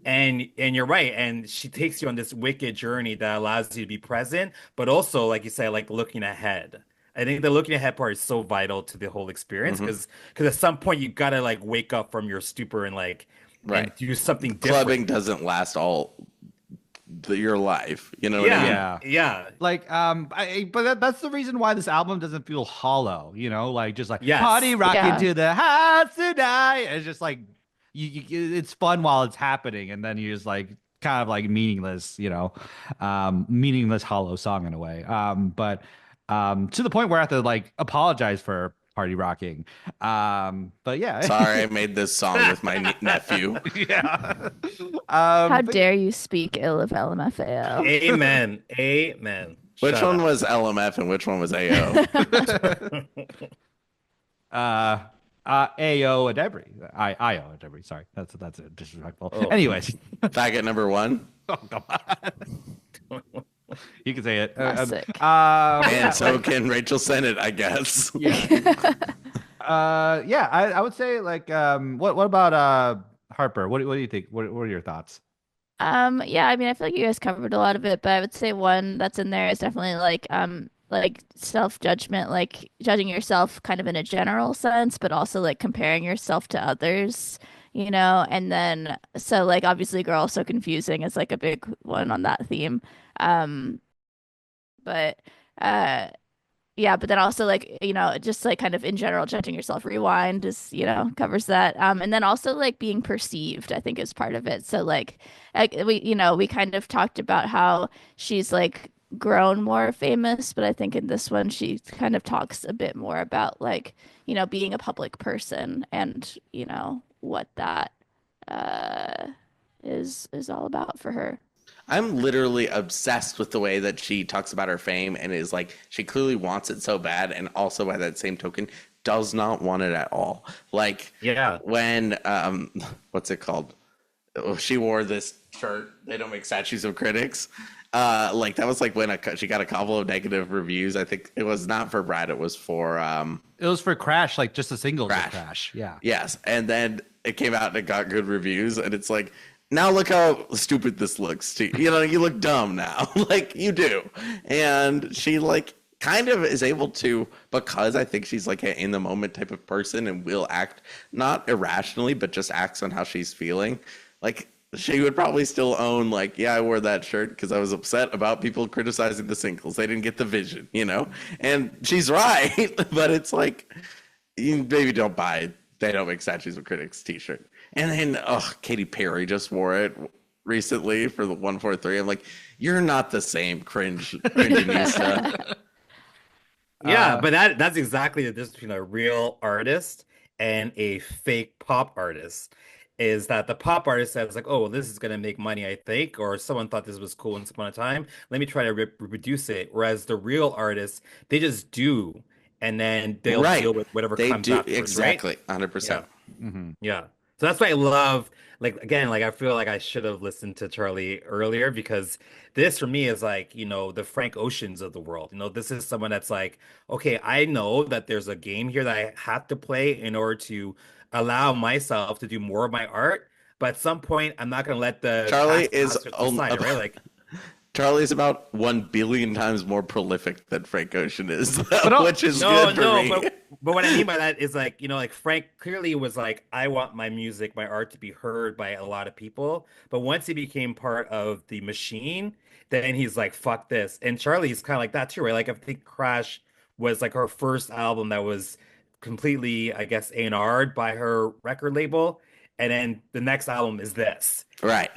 And you're right. And she takes you on this wicked journey that allows you to be present, but also, like you said, like looking ahead. I think the looking ahead part is so vital to the whole experience because at some point you gotta like wake up from your stupor and like and do something different. Clubbing doesn't last all your life, you know what I mean? Yeah. Like but that's the reason why this album doesn't feel hollow, like just like yes. Party rocking to the house tonight. It's just like it's fun while it's happening, and then you're just like kind of like meaningless, meaningless hollow song in a way. But to the point where I have to like apologize for party rocking. But yeah. Sorry, I made this song with my nephew. Yeah. How dare you speak ill of LMFAO? Amen. Which one was LMF and which one was AO? AO Adebri. IO Adebri. Sorry, that's disrespectful. Oh. Anyways, faggot number one. Oh, come on. You can say it. And so can Rachel Sennett, I guess. Yeah. I would say like what about Harper? What do you think? What are your thoughts? Yeah, I mean, I feel like you guys covered a lot of it, but I would say one that's in there is definitely like self-judgment, like judging yourself kind of in a general sense, but also like comparing yourself to others, and then so like obviously Girl So Confusing is like a big one on that theme. But Uh, yeah, but then also like, just like kind of in general judging yourself, rewind is, covers that. And then also like being perceived, I think is part of it. So like we kind of talked about how she's like grown more famous, but I think in this one she kind of talks a bit more about like, being a public person and, what that uh is all about for her. I'm literally obsessed with the way that she talks about her fame and is like, she clearly wants it so bad, and also by that same token, does not want it at all. Like, Yeah. when, what's it called? Oh, she wore this shirt, they don't make statues of critics. Like, that was like when she got a couple of negative reviews. I think it was not for Brad, it was for, It was for Crash, like just a single Crash. of Crash. Yeah. Yes. And then it came out and it got good reviews. And it's like, now look how stupid this looks. You know, you look dumb now. Like, you do. And she, like, kind of is able to, because I think she's like an in the moment type of person and will act not irrationally, but just acts on how she's feeling. Like, she would probably still own, like, yeah, I wore that shirt because I was upset about people criticizing the singles. They didn't get the vision, you know? And she's right. But it's like, you maybe don't buy They Don't Make Statues of Critics t-shirt. And then, Katy Perry just wore it recently for the 143. I'm like, you're not the same cringinista. Yeah, but that's exactly the difference between a real artist and a fake pop artist. Is that the pop artist says like, oh, well, this is gonna make money, I think, or someone thought this was cool once upon a time. Let me try to reproduce it. Whereas the real artists, they just do, and then they'll Right. deal with whatever They comes do afterwards, exactly, right? 100%. Yeah. Mm-hmm. Yeah. So that's why I love, like, again, like, I feel like I should have listened to Charlie earlier because this for me is like, the Frank Oceans of the world. This is someone that's like, okay, I know that there's a game here that I have to play in order to allow myself to do more of my art. But at some point, I'm not going to let the Charlie past is masters decide, right? Like, Charlie's about 1 billion times more prolific than Frank Ocean is, But which is good for me. but what I mean by that is like, like Frank clearly was like, I want my music, my art to be heard by a lot of people. But once he became part of the machine, then he's like, fuck this. And Charlie's kind of like that too, right? Like I think Crash was like her first album that was completely, I guess, A&R'd by her record label. And then the next album is this. Right.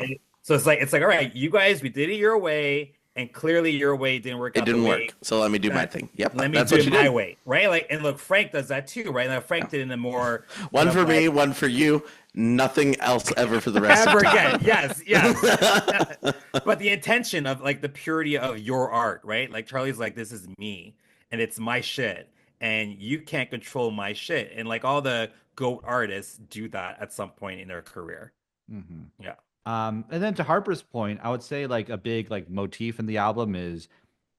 So it's like, all right, you guys, we did it your way, and clearly your way didn't work out. It didn't the work. way So let me do my thing. Yep. Let me That's do what it you my did. way, right? Like, and look, Frank does that too, right? Now Frank did it in a more One for me, one for you. Nothing else ever for the rest ever of time. again. Yes. But the intention of like the purity of your art, right? Like Charlie's like, this is me, and it's my shit, and you can't control my shit. And like all the GOAT artists do that at some point in their career. Mm-hmm. Yeah. And then to Harper's point, I would say like a big like motif in the album is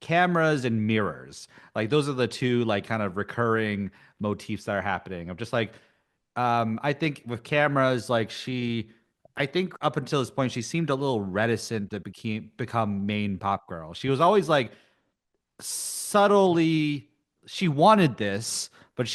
cameras and mirrors. Like those are the two like kind of recurring motifs that are happening. I'm just like, I think with cameras, like I think up until this point, she seemed a little reticent to become main pop girl. She was always like subtly, she wanted this, but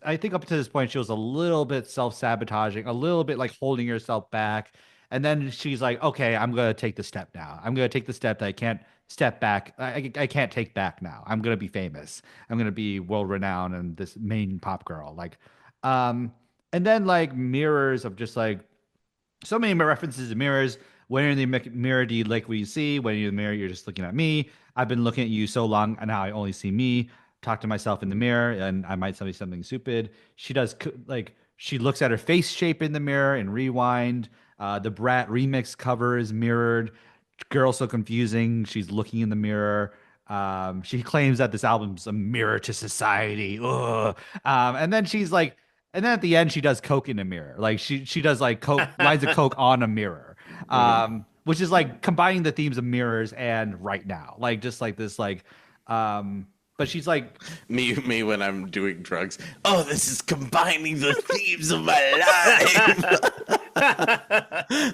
I think up to this point, she was a little bit self-sabotaging, a little bit like holding herself back. And then she's like, okay, I'm going to take the step now. I'm going to take the step that I can't step back. I can't take back now. I'm going to be famous. I'm going to be world renowned and this main pop girl. Like, and then like mirrors of just like so many references to mirrors. When you're in the mirror, do you like what you see? When you're in the mirror, you're just looking at me. I've been looking at you so long, and now I only see me. Talk to myself in the mirror, and I might say something stupid. She does like she looks at her face shape in the mirror and rewind. The Brat remix cover is mirrored. Girl So Confusing. She's looking in the mirror. She claims that this album's a mirror to society. Ugh. And then she's like, and then at the end, she does coke in a mirror. Like she does like coke lines of coke on a mirror, which is like combining the themes of mirrors and right now, like just like this, like, but she's like me when I'm doing drugs. Oh, this is combining the themes of my life.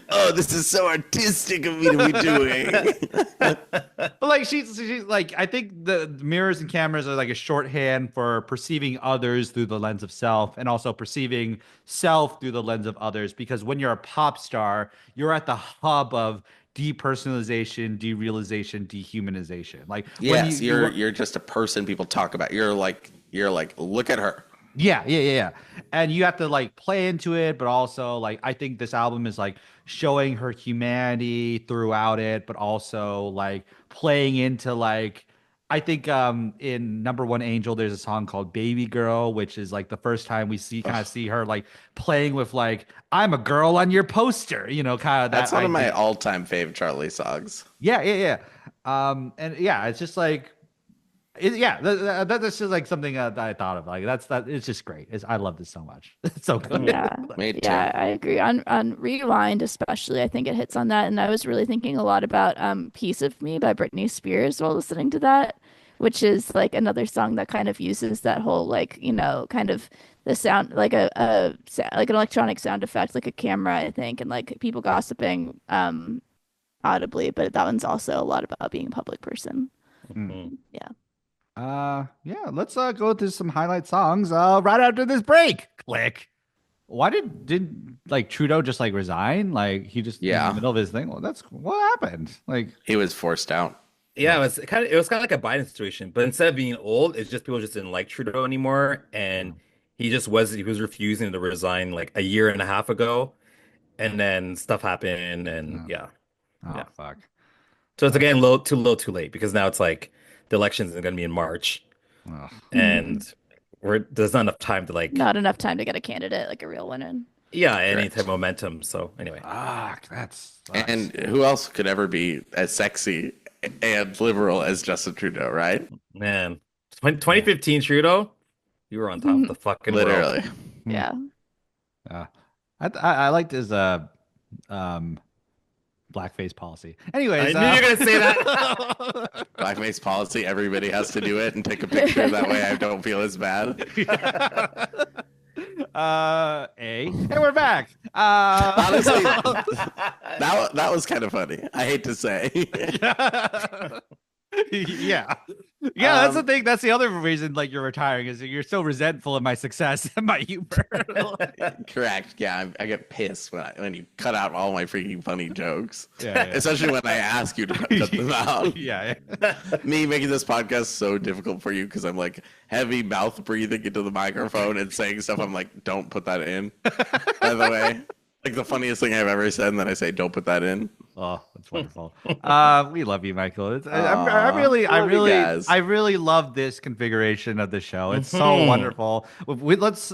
Oh, this is so artistic of me to be doing. But like she's like, I think the mirrors and cameras are like a shorthand for perceiving others through the lens of self, and also perceiving self through the lens of others. Because when you're a pop star, you're at the hub of depersonalization, derealization, dehumanization. Like yes, you're just a person people talk about. You're like look at her. Yeah. And you have to like play into it, but also like I think this album is like showing her humanity throughout it, but also like playing into like I think in Number One Angel there's a song called Baby Girl, which is like the first time we see her like playing with like I'm a girl on your poster, you know, kind of that. That's one of my all-time favorite Charli songs. Yeah. And yeah, it's just like that's just like something that I thought of. Like it's just great. I love this so much. It's so good. Yeah, I agree. On Rewind, especially, I think it hits on that. And I was really thinking a lot about "Piece of Me" by Britney Spears while listening to that, which is like another song that kind of uses that whole like kind of the sound like like an electronic sound effect, like a camera, I think, and like people gossiping audibly. But that one's also a lot about being a public person. Mm-hmm. Yeah. Let's go through some highlight songs right after this break. Click. Why did like Trudeau just like resign? Like he just in the middle of his thing. Well, that's what happened. Like he was forced out. Yeah, it was kind of like a Biden situation, but instead of being old, it's just people just didn't like Trudeau anymore, and he was refusing to resign like a year and a half ago, and then stuff happened, and fuck. So it's again too late because now it's like the elections are going to be in March, and there's not enough time to not enough time to get a candidate like a real winner. Yeah, any type of momentum. So anyway, that's and who else could ever be as sexy and liberal as Justin Trudeau, right? Man, 2015 Trudeau, you were on top of the fucking literally world. Yeah. I liked his blackface policy. Anyways, I knew you were gonna say that. Blackface policy. Everybody has to do it and take a picture. That way, I don't feel as bad. And we're back. Honestly, that was kind of funny. I hate to say. Yeah, that's the thing. That's the other reason like you're retiring is that you're so resentful of my success and my humor. Correct. Yeah, I get pissed when you cut out all my freaking funny jokes. Yeah. Especially when I ask you to cut them out. Yeah. Me making this podcast so difficult for you because I'm like heavy mouth breathing into the microphone and saying stuff. I'm like, don't put that in. By the way, like the funniest thing I've ever said, and then I say, don't put that in. Oh, that's wonderful. We love you, Michael. I really love this configuration of the show. It's so wonderful. Let's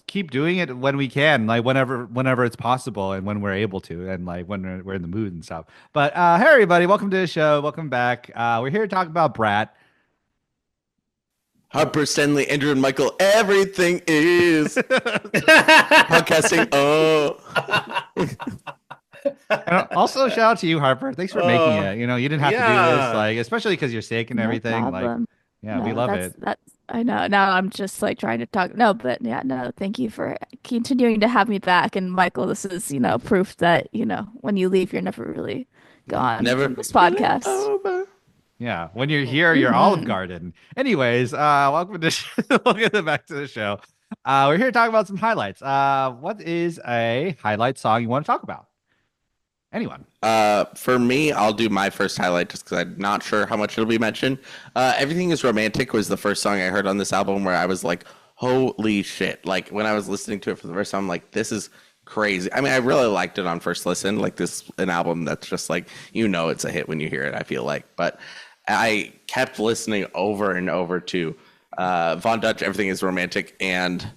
keep doing it when we can, like whenever it's possible and when we're able to, and like when we're in the mood and stuff. But hey, everybody, welcome to the show. Welcome back. We're here to talk about Brat. Harper, Stenley, Andrew, and Michael. Everything is podcasting. And also, shout out to you, Harper. Thanks for making it. You didn't have to do this, like especially because you're sick and everything. Problem. We love it. I know. Now I'm just like trying to talk. No, but thank you for continuing to have me back. And Michael, this is proof that when you leave, you're never really gone. From this podcast. Over. Yeah, when you're here, you're Olive Garden. Anyways, welcome back to the show. We're here to talk about some highlights. What is a highlight song you want to talk about? Anyone? For me, I'll do my first highlight just because I'm not sure how much it'll be mentioned. Everything is Romantic was the first song I heard on this album where I was like, holy shit. Like when I was listening to it for the first time, I'm like, this is crazy. I mean, I really liked it on first listen. Like an album that's just like, it's a hit when you hear it, I feel like. But I kept listening over and over to Von Dutch, Everything is Romantic, and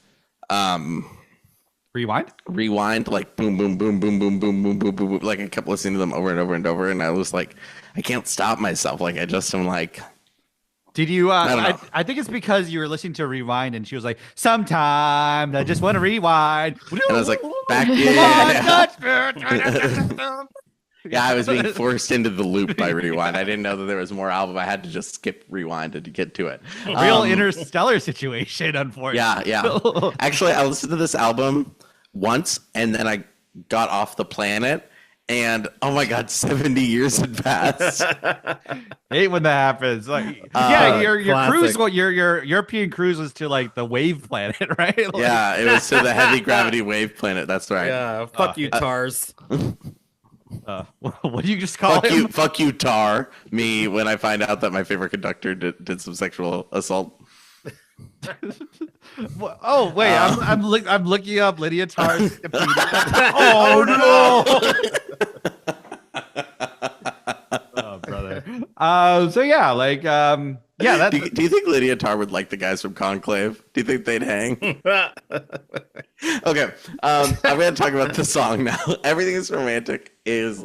Rewind, like boom, boom, boom, boom, boom, boom, boom, boom, boom. Like I kept listening to them over and over and over, and I was like, I can't stop myself. Like I just am like. Did you? I think it's because you were listening to Rewind, and she was like, "Sometimes I just want to rewind." And I was like, back in. Yeah, I was being forced into the loop by Rewind. I didn't know that there was more album. I had to just skip Rewind to get to it. Real interstellar situation, unfortunately. Yeah. Actually, I listened to this album once, and then I got off the planet, And oh my God, 70 years had passed. Hate when that happens. Like, yeah, your classic. cruise, your European cruise was to like the wave planet, right? Like, Yeah, it was to the heavy gravity wave planet. That's right. Yeah, fuck you, Tars. What do you just call him? Fuck you, Tar. Me when I find out that my favorite conductor did some sexual assault. Oh wait, I'm looking up Lydia Tar's. Oh no! Oh brother. So yeah, like yeah. That. Do you think Lydia Tar would like the guys from Conclave? Do you think they'd hang? Okay, I'm gonna talk about the song now. Everything is Romantic is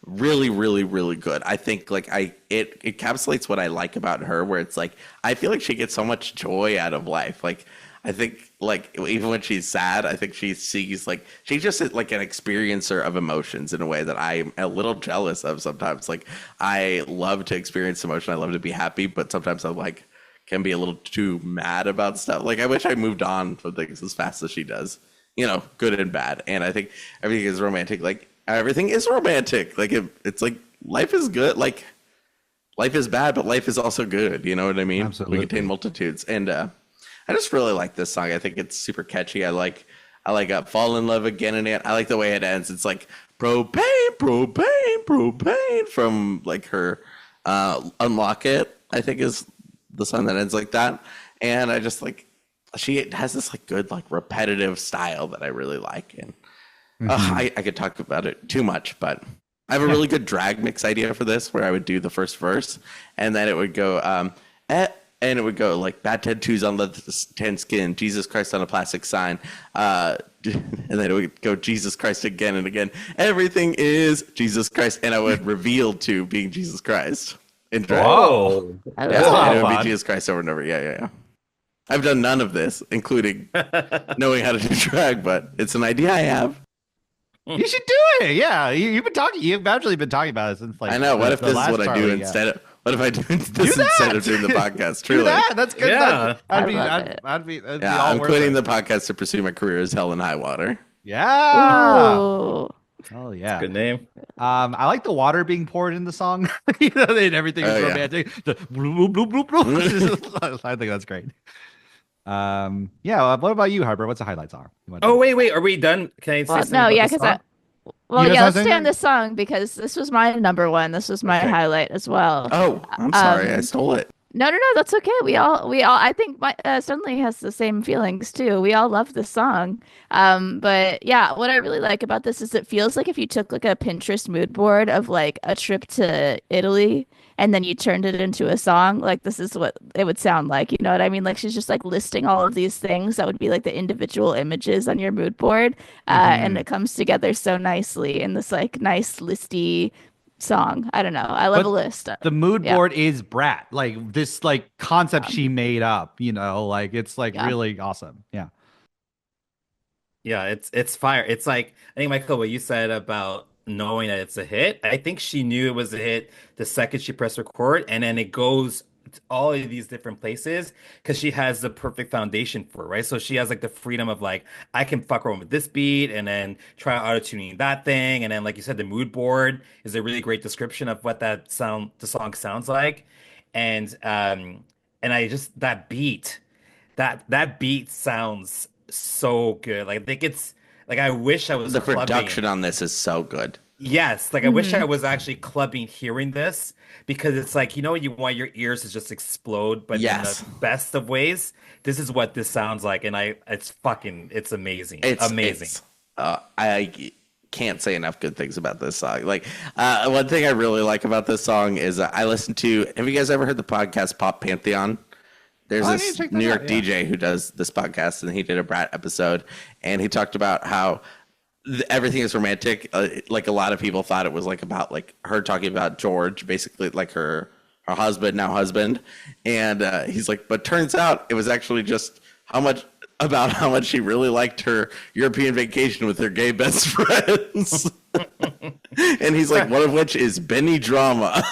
really, really, really good. I think like it encapsulates what I like about her, where it's like I feel like she gets so much joy out of life. Like I think like even when she's sad, I think she's like she's just like an experiencer of emotions in a way that I'm a little jealous of sometimes. Like I love to experience emotion, I love to be happy, but sometimes I'm like can be a little too mad about stuff. Like I wish I moved on from things as fast as she does. You know, good and bad. And I think everything is romantic. Like everything is romantic. Like it's like life is good. Like life is bad, but life is also good. You know what I mean? Absolutely. We contain multitudes. And I just really like this song. I think it's super catchy. I like Fall in Love Again and Again. I like the way it ends. It's like propane, propane, propane from like her Unlock It, I think is the song that ends like that. And I just like she has this like good like repetitive style that I really like. And I could talk about it too much, but I have a really good drag mix idea for this where I would do the first verse and then it would go and it would go like bad tattoos on leather tan skin, Jesus Christ on a plastic sign, and then it would go Jesus Christ again and again. Everything is Jesus Christ, and I would reveal to being Jesus Christ in drag. Whoa. I Yeah, love it would fun. be Jesus Christ over and over. Yeah. I've done none of this, including knowing how to do drag, but it's an idea I have. You should do it. Yeah, you've actually been talking about it since like. I know. What if the this is last what I do Charlie, instead of? What if I do this that. instead of doing the podcast? Do Truly. that. That's good. Yeah. That'd be. I love it. That'd be all I'm worth quitting it. the podcast to pursue my career as Hell and High Water. Yeah. Ooh. Oh yeah. Good name. I like the water being poured in the song. You know, and everything is Oh, yeah. romantic. The bloop, bloop, bloop, bloop. I think that's great. Yeah. What about you, Harper? What's the highlight song? Oh, wait. Are we done? Can I say Well, something no, about yeah, the because song? You guys have let's stay something? on this song because this was my number one. This was my Okay. highlight as well. Oh, I'm sorry. I stole it. No, that's okay. We all, I think Stenley has the same feelings too. We all love this song. But yeah, what I really like about this is it feels like if you took like a Pinterest mood board of like a trip to Italy and then you turned it into a song, like this is what it would sound like. You know what I mean? Like she's just like listing all of these things that would be like the individual images on your mood board. And it comes together so nicely in this like nice listy song. I don't know. I love But a list. The mood Yeah. board is Brat, like this like concept she made up. You know, like it's like Yeah. really awesome. Yeah. Yeah, it's fire. It's like I think Michael, what you said about knowing that it's a hit. I think she knew it was a hit the second she pressed record, and then it goes to all of these different places because she has the perfect foundation for it, right? So she has like the freedom of like I can fuck around with this beat and then try auto tuning that thing, and then like you said, the mood board is a really great description of what the song sounds like, and I just that beat sounds so good. Like I think it's like I wish I was The clubbing. production on this is so good. Yes, like I wish I was actually clubbing hearing this because it's like you want your ears to just explode, but Yes. in the best of ways. This is what this sounds like, and it's amazing, amazing. I can't say enough good things about this song. Like one thing I really like about this song is I listen to. Have you guys ever heard the podcast Pop Pantheon? There's Oh, I need to this check that New York out, yeah. DJ who does this podcast, and he did a Brat episode, and he talked about how everything is romantic. Like a lot of people thought it was like about like her talking about George, basically like her husband, now husband, and he's like, but turns out it was actually just how much she really liked her European vacation with her gay best friends. And he's like, one of which is Benny Drama.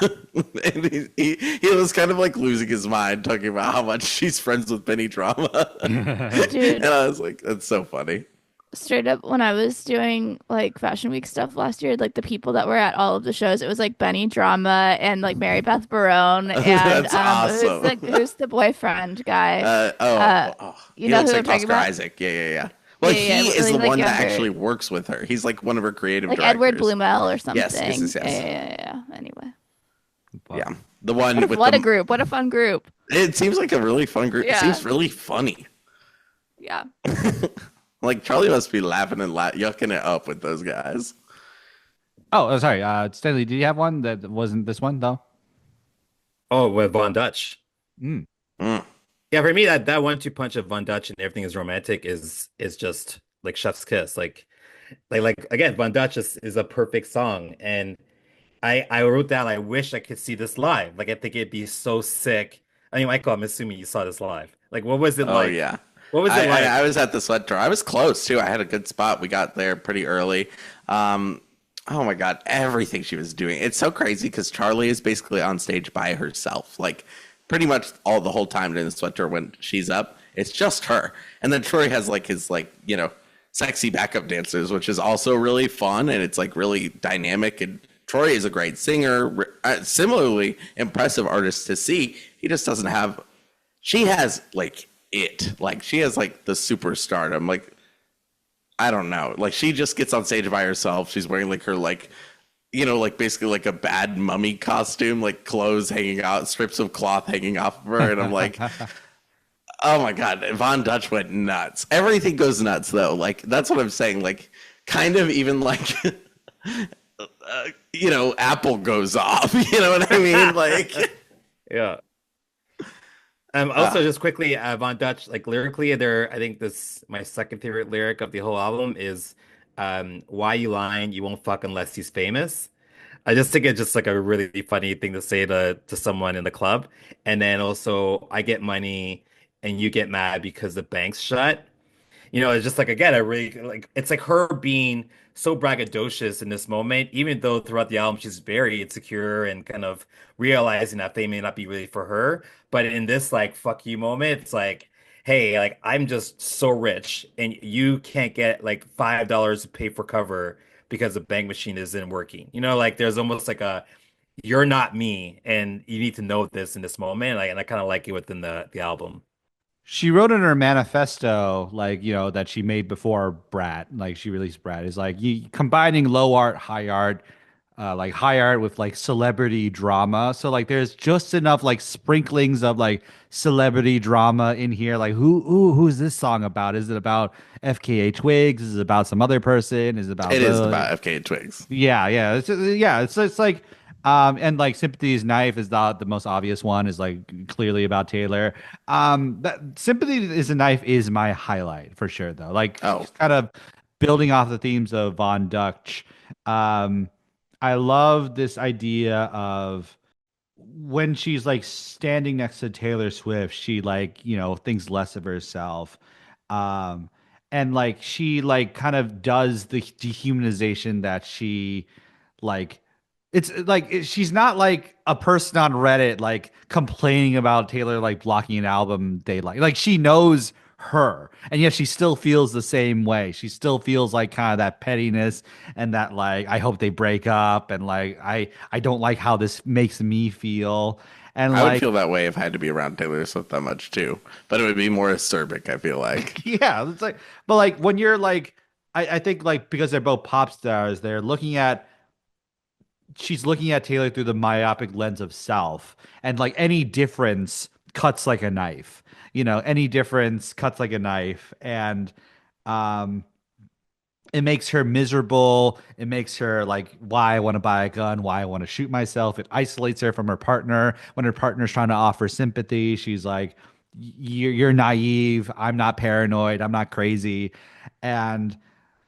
And he was kind of like losing his mind talking about how much she's friends with Benny Drama. Dude. And I was like, that's so funny. straight up when I was doing like Fashion Week stuff last year, like the people that were at all of the shows, it was like Benny Drama and like Mary Beth Barone and That's awesome. who's the boyfriend guy? You He know looks who I'm like talking Oscar about? Isaac. Yeah. Well, Yeah, he is really, the like one that younger, actually works with her. He's like one of her creative like directors. Edward Bluemel or Yes, something. yes. Yeah. Anyway, Yeah, the one with what a the. group! What a fun group! It seems like a really fun group. It Yeah, seems really funny. yeah. Like Charlie must be laughing and yucking it up with those guys. Oh, sorry. Stanley, did you have one that wasn't this one though? Oh, with Von Dutch. Mm. Mm. Yeah, for me that 1-2 punch of Von Dutch and everything is romantic is just like chef's kiss. Like again, Von Dutch is a perfect song. And I wrote down I wish I could see this live. Like I think it'd be so sick. I mean, Michael, I'm assuming you saw this live. Like what was it Oh like? yeah. What was it like? I was at the sweat tour. I was close too. I had a good spot. We got there pretty early. Oh my God, everything she was doing. It's so crazy because Charlie is basically on stage by herself. Like pretty much the whole time during the sweat tour when she's up, it's just her. And then Troy has like his sexy backup dancers, which is also really fun and it's like really dynamic. And Troy is a great singer, similarly impressive artist to see. He just doesn't have. She has she has like the superstardom. Like I don't know. Like she just gets on stage by herself. She's wearing like her basically like a bad mummy costume, like clothes hanging out, strips of cloth hanging off of her, and I'm like. Oh my God, Von Dutch went nuts. Everything goes nuts though. Like that's what I'm saying. Like kind of even like Apple goes off. You know what I mean? Like Yeah. Also just quickly, Von Dutch, like lyrically, I think this my second favorite lyric of the whole album is why you lying, you won't fuck unless he's famous. I just think it's just like a really funny thing to say to someone in the club. And then also I get money and you get mad because the bank's shut. It's just like again, I really like it's like her being so braggadocious in this moment, even though throughout the album she's very insecure and kind of realizing that fame may not be really for her. But in this like fuck you moment, it's like, hey, like I'm just so rich and you can't get like $5 to pay for cover because the bank machine isn't working. Like there's almost like a you're not me and you need to know this in this moment. Like and I kind of like it within the album. She wrote in her manifesto, that she made before Brat, like she released Brat, is like combining low art, high art, like high art with like celebrity drama. So like there's just enough like sprinklings of like celebrity drama in here. Like who's this song about? Is it about FKA Twigs? Is it about some other person? Is it about it is about FKA Twigs. Yeah. It's like and like Sympathy's Knife is the most obvious one, is like clearly about Taylor. That Sympathy is a Knife is my highlight for sure though. Like she's kind of building off the themes of Von Dutch. I love this idea of when she's like standing next to Taylor Swift, she like, thinks less of herself. And like she like kind of does the dehumanization that she like it's like she's not like a person on Reddit like complaining about Taylor like blocking an album they like she knows her, and yet she still feels the same way. She still feels like kind of that pettiness and that like I hope they break up, and like I don't like how this makes me feel. And I would feel that way if I had to be around Taylor Swift that much too, but it would be more acerbic, I feel like. Yeah, it's like, but like when you're like I think like because they're both pop stars, she's looking at Taylor through the myopic lens of self, and like any difference cuts like a knife. Any difference cuts like a knife, and it makes her miserable. It makes her like, why I want to buy a gun, why I want to shoot myself. It isolates her from her partner. When her partner's trying to offer sympathy, she's like, you're naive. I'm not paranoid. I'm not crazy. And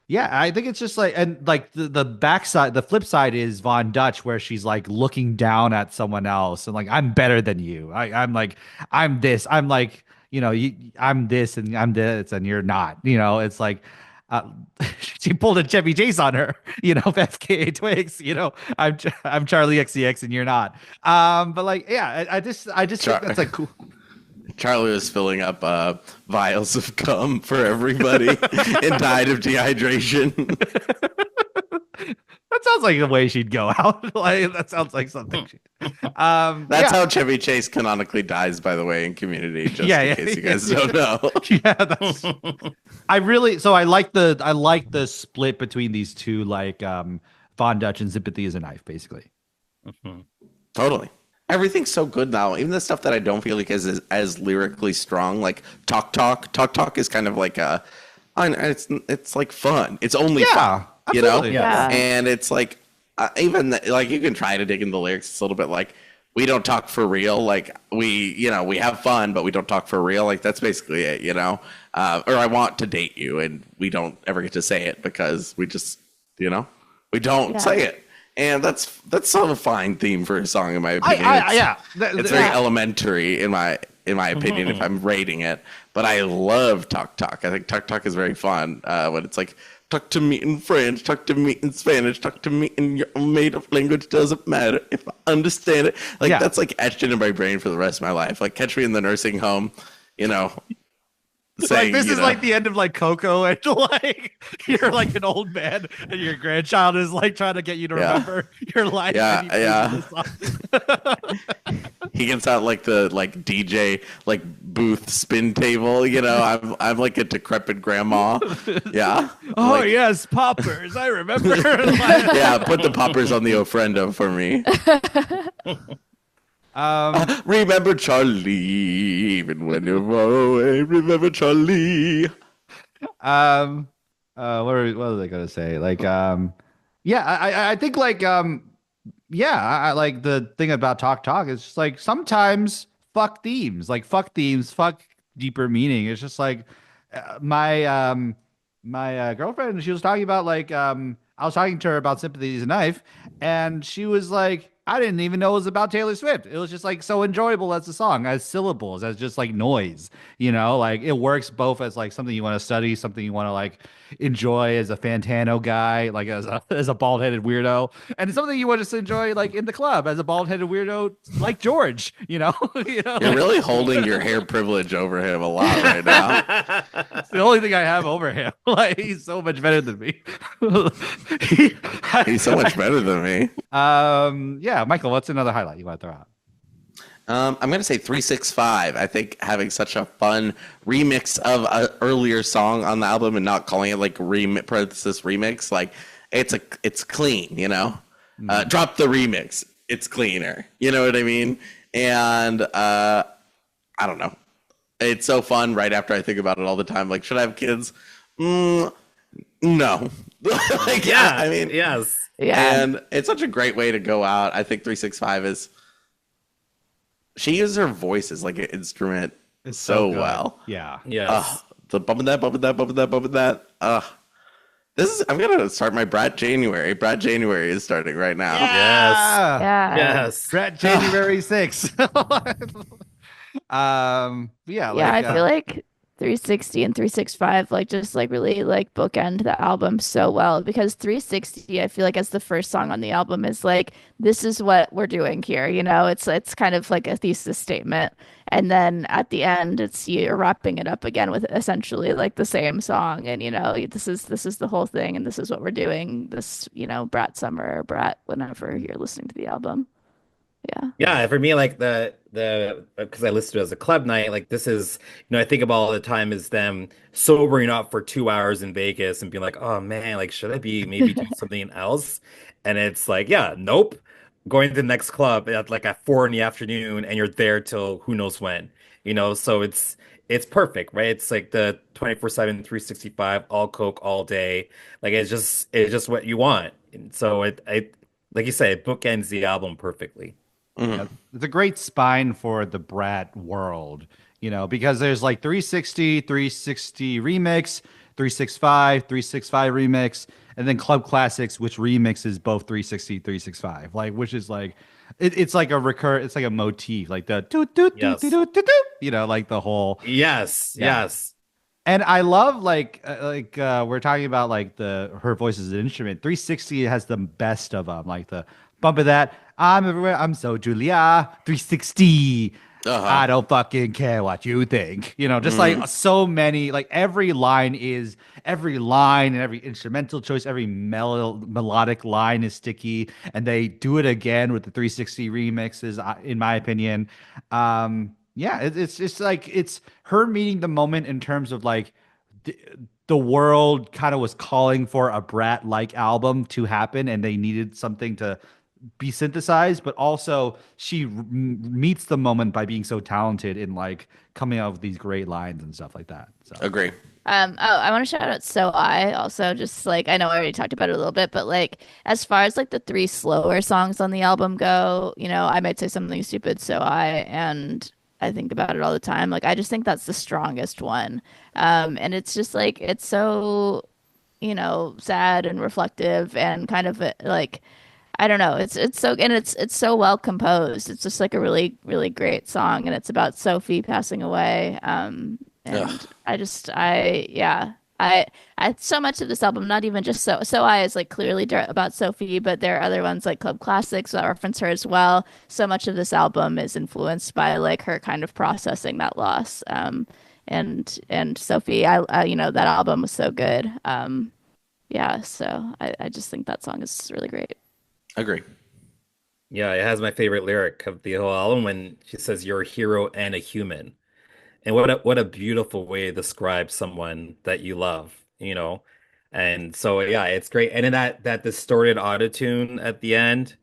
yeah, I think it's just like, and like the backside, the flip side is Von Dutch, where she's like looking down at someone else and like, I'm better than you. I'm like, I'm this. I'm like, I'm this and I'm this and you're not. It's like she pulled a Chevy Chase on her. FKA Twigs. I'm Charli XCX and you're not. But like, yeah, I just think that's like cool. Charlie was filling up vials of cum for everybody and died of dehydration. That sounds like the way she'd go out. Like that sounds like something. That's how Chevy Chase canonically dies, by the way, in Community. Just in case you guys don't know. Yeah, that's. I like the split between these two, like Von Dutch and Sympathy is a Knife, basically. Totally. Everything's so good now. Even the stuff that I don't feel like is as lyrically strong, like Talk Talk is kind of like it's like fun. It's only fun, you know? Yeah. And it's like even like you can try to dig in the lyrics. It's a little bit like we don't talk for real. Like we have fun, but we don't talk for real. Like that's basically it, you know? Or I want to date you, and we don't ever get to say it because we just, we don't say it. And that's sort of a fine theme for a song, in my opinion. It's very elementary in my opinion if I'm rating it. But I love Talk Talk. I think Talk Talk is very fun. When it's like, talk to me in French, talk to me in Spanish, talk to me in your made-up language. Doesn't matter if I understand it. Like that's like etched into my brain for the rest of my life. Like catch me in the nursing home, saying, like this is like the end of like Coco, and like you're like an old man and your grandchild is like trying to get you to remember your life. He gets out like the DJ like booth spin table, I'm like a decrepit grandma. Yeah. Oh yes, poppers. I remember. Yeah, put the poppers on the ofrenda for me. Remember Charlie, even when you're far away. Remember Charlie. What was I gonna say? Like, I think like, I like the thing about Talk is just like sometimes fuck themes, fuck deeper meaning. It's just like my girlfriend. She was talking about like I was talking to her about Sympathy is a Knife, and she was like, I didn't even know it was about Taylor Swift. It was just like so enjoyable as a song, as syllables, as just like noise, like it works both as like something you want to study, something you want to like enjoy as a Fantano guy, like as a bald-headed weirdo, and something you want to just enjoy like in the club as a bald-headed weirdo like George, You're really holding your hair privilege over him a lot right now. It's the only thing I have over him. Like he's so much better than me. He's so much better than me. Yeah, Michael, what's another highlight you want to throw out? I'm going to say 365. I think having such a fun remix of an earlier song on the album and not calling it like remix, like it's clean, Drop the remix. It's cleaner. You know what I mean? And I don't know. It's so fun right after I think about it all the time. Like, should I have kids? No. Like, I mean, yes. Yeah. And it's such a great way to go out. I think 365 she uses her voice as like an instrument so well. Yeah. Yes. The bumping that. I'm gonna start my Brat January. Brat January is starting right now. Yeah. Yeah. Yes. Brat January 6th. I feel like 360 and 365 like just like really like bookend the album so well, because 360 I feel like as the first song on the album is like, this is what we're doing here, it's kind of like a thesis statement, and then at the end it's you're wrapping it up again with essentially like the same song, and this is the whole thing, and this is what we're doing this Brat summer or Brat whenever you're listening to the album. Yeah, for me, like the because I listened to it as a club night, like this is, I think about all the time is them sobering up for 2 hours in Vegas and being like, oh man, like should I be maybe doing something else? And it's like, nope, going to the next club at like at 4 p.m, and you're there till who knows when, so it's perfect, right? It's like the 24/7, 365, all Coke all day, like it's just what you want, and so it like you said, it bookends the album perfectly. Yeah, it's a great spine for the Brat world, because there's like 360 remix, 365 remix, and then Club Classics, which remixes both 360, 365, like, which is like, it's like it's like a motif, like the like the whole. Yes. And I love like we're talking about like her voice as an instrument. 360 has the best of them, like the bump of that. I'm everywhere. I'm so Julia. 360. I don't fucking care what you think. You know, just like so many, like every line and every instrumental choice, every melodic line is sticky, and they do it again with the 360 remixes, in my opinion. Yeah, it's just like it's her meeting the moment in terms of like the, the world kind of was calling for a Brat like album to happen, and they needed something to be synthesized, but also she meets the moment by being so talented in like coming out with these great lines and stuff like that. So Agree. I want to shout out So I also, just like, I know I already talked about it a little bit, but like as far as like the three slower songs on the album go, you know, I might say something stupid, So and I think about it all the time. Like I just think that's the strongest one. And it's just like it's so, you know, sad and reflective and kind of like I don't know. It's so and it's so well composed. It's just like a really great song, and it's about Sophie passing away. And I so much of this album, not even just so I is like clearly about Sophie, but there are other ones like Club Classics that reference her as well. So much of this album is influenced by like her kind of processing that loss. And Sophie, I you know that album was so good. Yeah, so I just think that song is really great. Agree. Yeah, it has my favorite lyric of the whole album when she says, "You're a hero and a human." And what a beautiful way to describe someone that you love, you know? And so yeah, it's great. And then that distorted autotune at the end,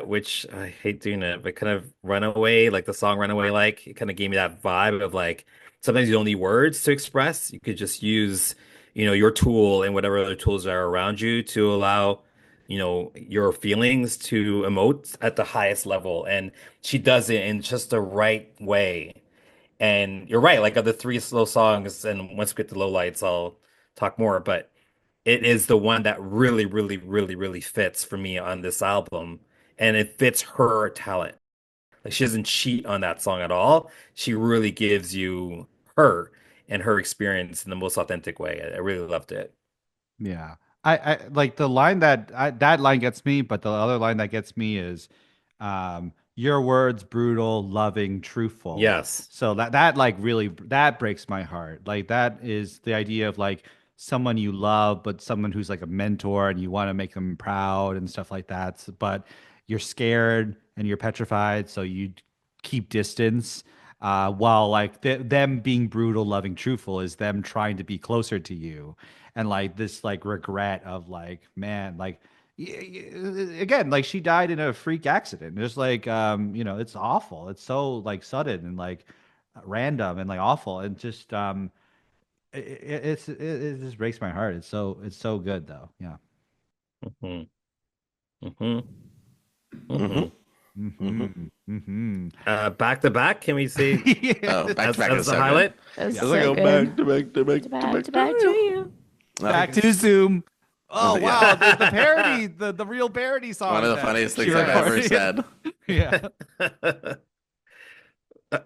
which I hate doing it, but kind of Runaway, like the song Runaway, like it kind of gave me that vibe of like sometimes you don't need words to express. You could just use, you know, your tool and whatever other tools are around you to allow, you know, your feelings to emote at the highest level. And she does it in just the right way. And you're right, like of the three slow songs, and once we get to Lowlights, I'll talk more, but it is the one that really fits for me on this album. And it fits her talent. Like she doesn't cheat on that song at all. She really gives you her and her experience in the most authentic way. I really loved it. yeah, I like the line that line gets me, but the other line that gets me is, your words brutal, loving, truthful. Yes. So that like really that breaks my heart. Like that is the idea of like someone you love, but someone who's like a mentor and you want to make them proud and stuff like that. But you're scared and you're petrified, so you keep distance. While like them being brutal, loving, truthful is them trying to be closer to you, and like this like regret of like man like again like she died in a freak accident, just like you know, it's awful, it's so like sudden and like random and like awful and just it just breaks my heart. It's so good though. Yeah. hmm hmm Mm-hmm. hmm Mm-hmm. Mm-hmm. Back to back, can we see Oh, back to back as is the so highlight? That was good. so Let's go good. back to back to back to back to Back to you. Back to Zoom. Oh Yeah. wow, the parody, the real parody song. One of the that funniest she things I've ever recorded. said. Yeah.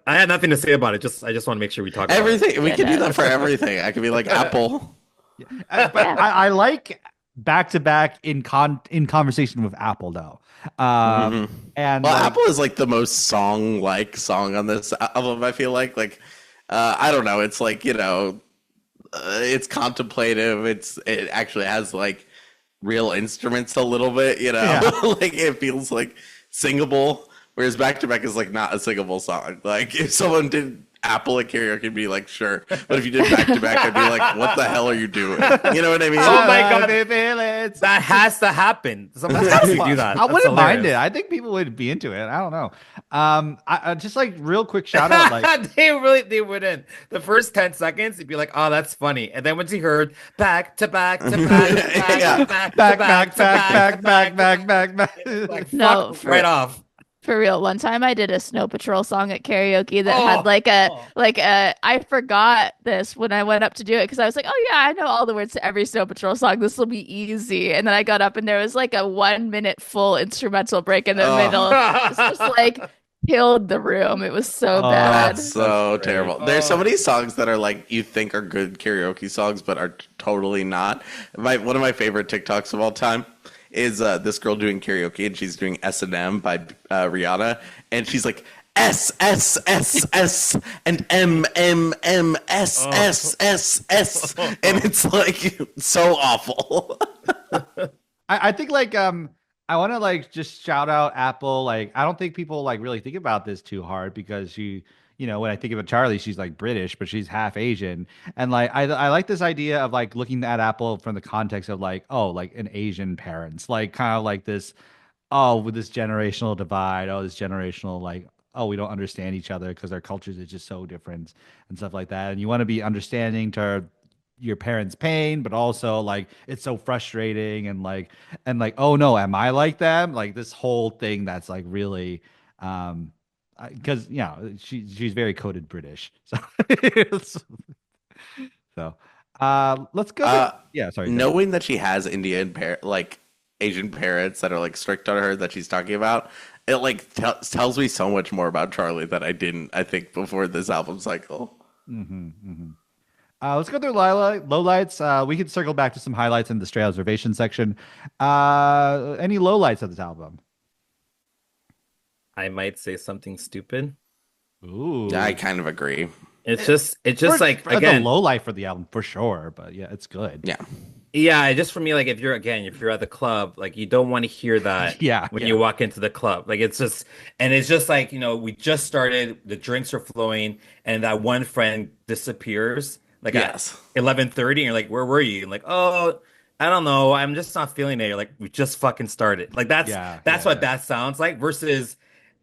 I had nothing to say about it. I just want to make sure we talk about it. Everything. We can do that for everything. I could be like Apple. But I like back to back in conversation with Apple though. And Well, like, Apple is like the most song-like song on this album. I feel like I don't know. It's like, you know, it's contemplative. It actually has like real instruments a little bit. You know, Yeah. like it feels like singable. Whereas back to back is like not a singable song. Like if someone did Apple at karaoke, I'd be like, sure. But if you did back to back, I'd be like, what the hell are you doing? You know what I mean? Oh my God. Feelings. That has to happen. Someone has to do that. I That's wouldn't mind it. hilarious. I think people would be into it. I don't know. I just like real quick shout out, like They wouldn't. The first 10 seconds, you'd be like, oh, that's funny. And then once you heard back to back to back to back Yeah. to back to back, back. like No, fuck right off. For real, one time I did a Snow Patrol song at karaoke that Oh, had like a I forgot this when I went up to do it because I was like, oh yeah, I know all the words to every Snow Patrol song. This will be easy. And then I got up and there was like a 1 minute full instrumental break in the middle. It's just like killed the room. It was so bad. That's so That's great. terrible. There's so many songs that are like you think are good karaoke songs, but are totally not. One of my favorite TikToks of all time is this girl doing karaoke, and she's doing S&M by Rihanna, and she's like S S S S and M M M S Oh. S S S, and it's like so awful. I think like I want to like just shout out Apple. Like I don't think people like really think about this too hard because when I think of Charlie, she's like British, but she's half Asian. And like I like this idea of like looking at Apple from the context of like, oh, like an Asian parents, like kind of like this, oh, with this generational divide, oh, this generational like, oh, we don't understand each other because our cultures are just so different and stuff like that. And you want to be understanding to your parents' pain, but also like it's so frustrating and like, oh no, am I like them? Like this whole thing that's like really because she's very coded British. So so let's go Uh, yeah, sorry. Go ahead. Knowing that she has like Asian parents that are like strict on her that she's talking about, it like tells me so much more about Charlie that I think before this album cycle. Let's go through lowlights. We can circle back to some highlights in the stray observation section. Any lowlights of this album? I might say something stupid. Ooh, I kind of agree. It's just like that's a again, low light for the album for sure. But yeah, it's good. Yeah. yeah, just for me, like if you're at the club, like you don't want to hear that Yeah, when yeah. you walk into the club. Like it's just like, we just started, the drinks are flowing, and that one friend disappears like Yes. at 11:30, and you're like, where were you? And like, oh, I don't know, I'm just not feeling it. You're like, we just fucking started. Like that's Yeah, that's yeah, what that sounds like versus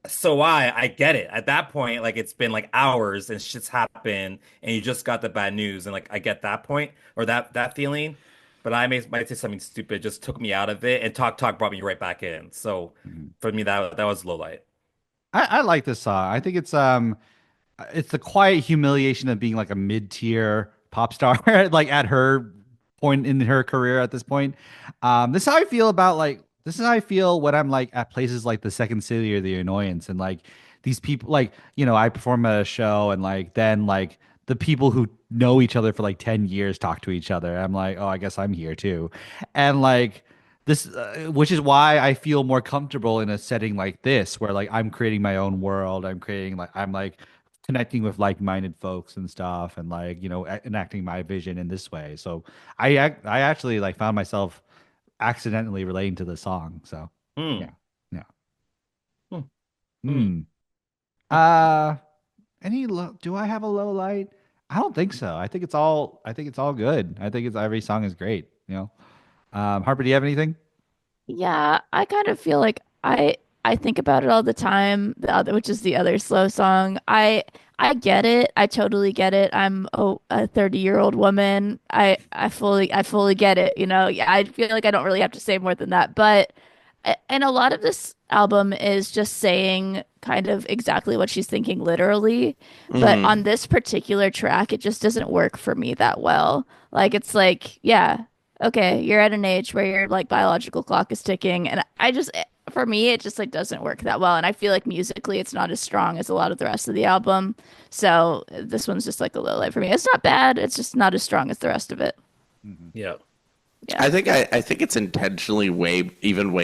so I get it. At that point, like it's been like hours and shit's happened and you just got the bad news, and like I get that point or that feeling. But I might say something stupid, just took me out of it, and Talk brought me right back in. So Mhm. for me that was low light. I like this song. I think it's the quiet humiliation of being like a mid-tier pop star, like at her point in her career at this point. This is how I feel about like this is how I feel when I'm like at places like the Second City or the Annoyance, and like these people like I perform at a show, and like then like the people who know each other for like 10 years talk to each other. I'm like, oh, I guess I'm here too, and like this which is why I feel more comfortable in a setting like this where like I'm creating my own world. I'm like connecting with like-minded folks and stuff, and like enacting my vision in this way. So I actually like found myself accidentally relating to the song. So Hmm. yeah, yeah. Hmm. Hmm. Hmm. Do I have a low light? I don't think so. I think it's all good. I think it's every song is great. Harper, do you have anything? Yeah, I kind of feel like I think about it all the time, which is the other slow song. I get it. I totally get it. I'm a 30-year-old woman. I fully get it, you know. Yeah, I feel like I don't really have to say more than that. But and a lot of this album is just saying kind of exactly what she's thinking literally. But Hmm. on this particular track, it just doesn't work for me that well. Like it's like, yeah, okay, you're at an age where your like biological clock is ticking, and for me it just like doesn't work that well, and I feel like musically it's not as strong as a lot of the rest of the album. So this one's just like a low light for me. It's not bad, it's just not as strong as the rest of it. Mhm. Yeah. Yeah. I think it's intentionally way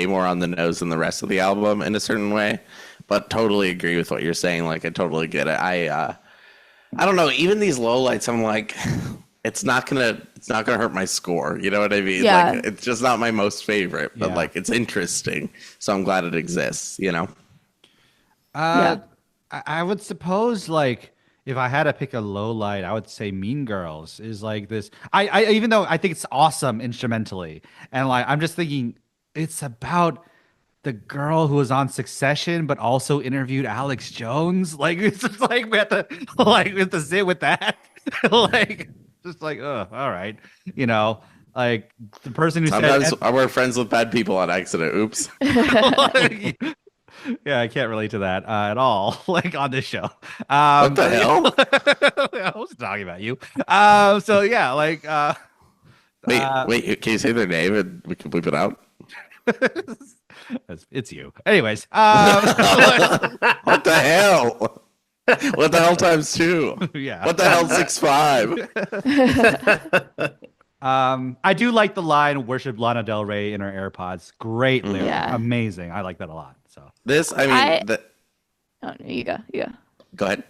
more on the nose than the rest of the album in a certain way, but totally agree with what you're saying. Like I totally get it. I don't know. Even these lowlights, I'm like, it's not gonna hurt my score. You know what I mean? Yeah. Like it's just not my most favorite, but Yeah. like it's interesting. So I'm glad it exists. You know? Uh, Yeah. I would suppose like if I had to pick a low light, I would say Mean Girls is like this. I even though I think it's awesome instrumentally, and like I'm just thinking it's about the girl who was on Succession, but also interviewed Alex Jones. Like it's just like we have to sit with that. Like just like, oh, all right, you know, like the person who Sometimes said we're friends with bad people on accident. Oops. Yeah, I can't relate to that at all. Like on this show. What the hell? I wasn't talking about you. So yeah, like uh, Wait. Can you say their name and we can bleep it out? it's you. Anyways, What the hell? What the hell times two? yeah. What the hell 6'5"? I do like the line "Worship Lana Del Rey in her AirPods." Great lyric, Yeah. amazing. I like that a lot. So This, I I mean, Oh, no, you go. You go. Go ahead.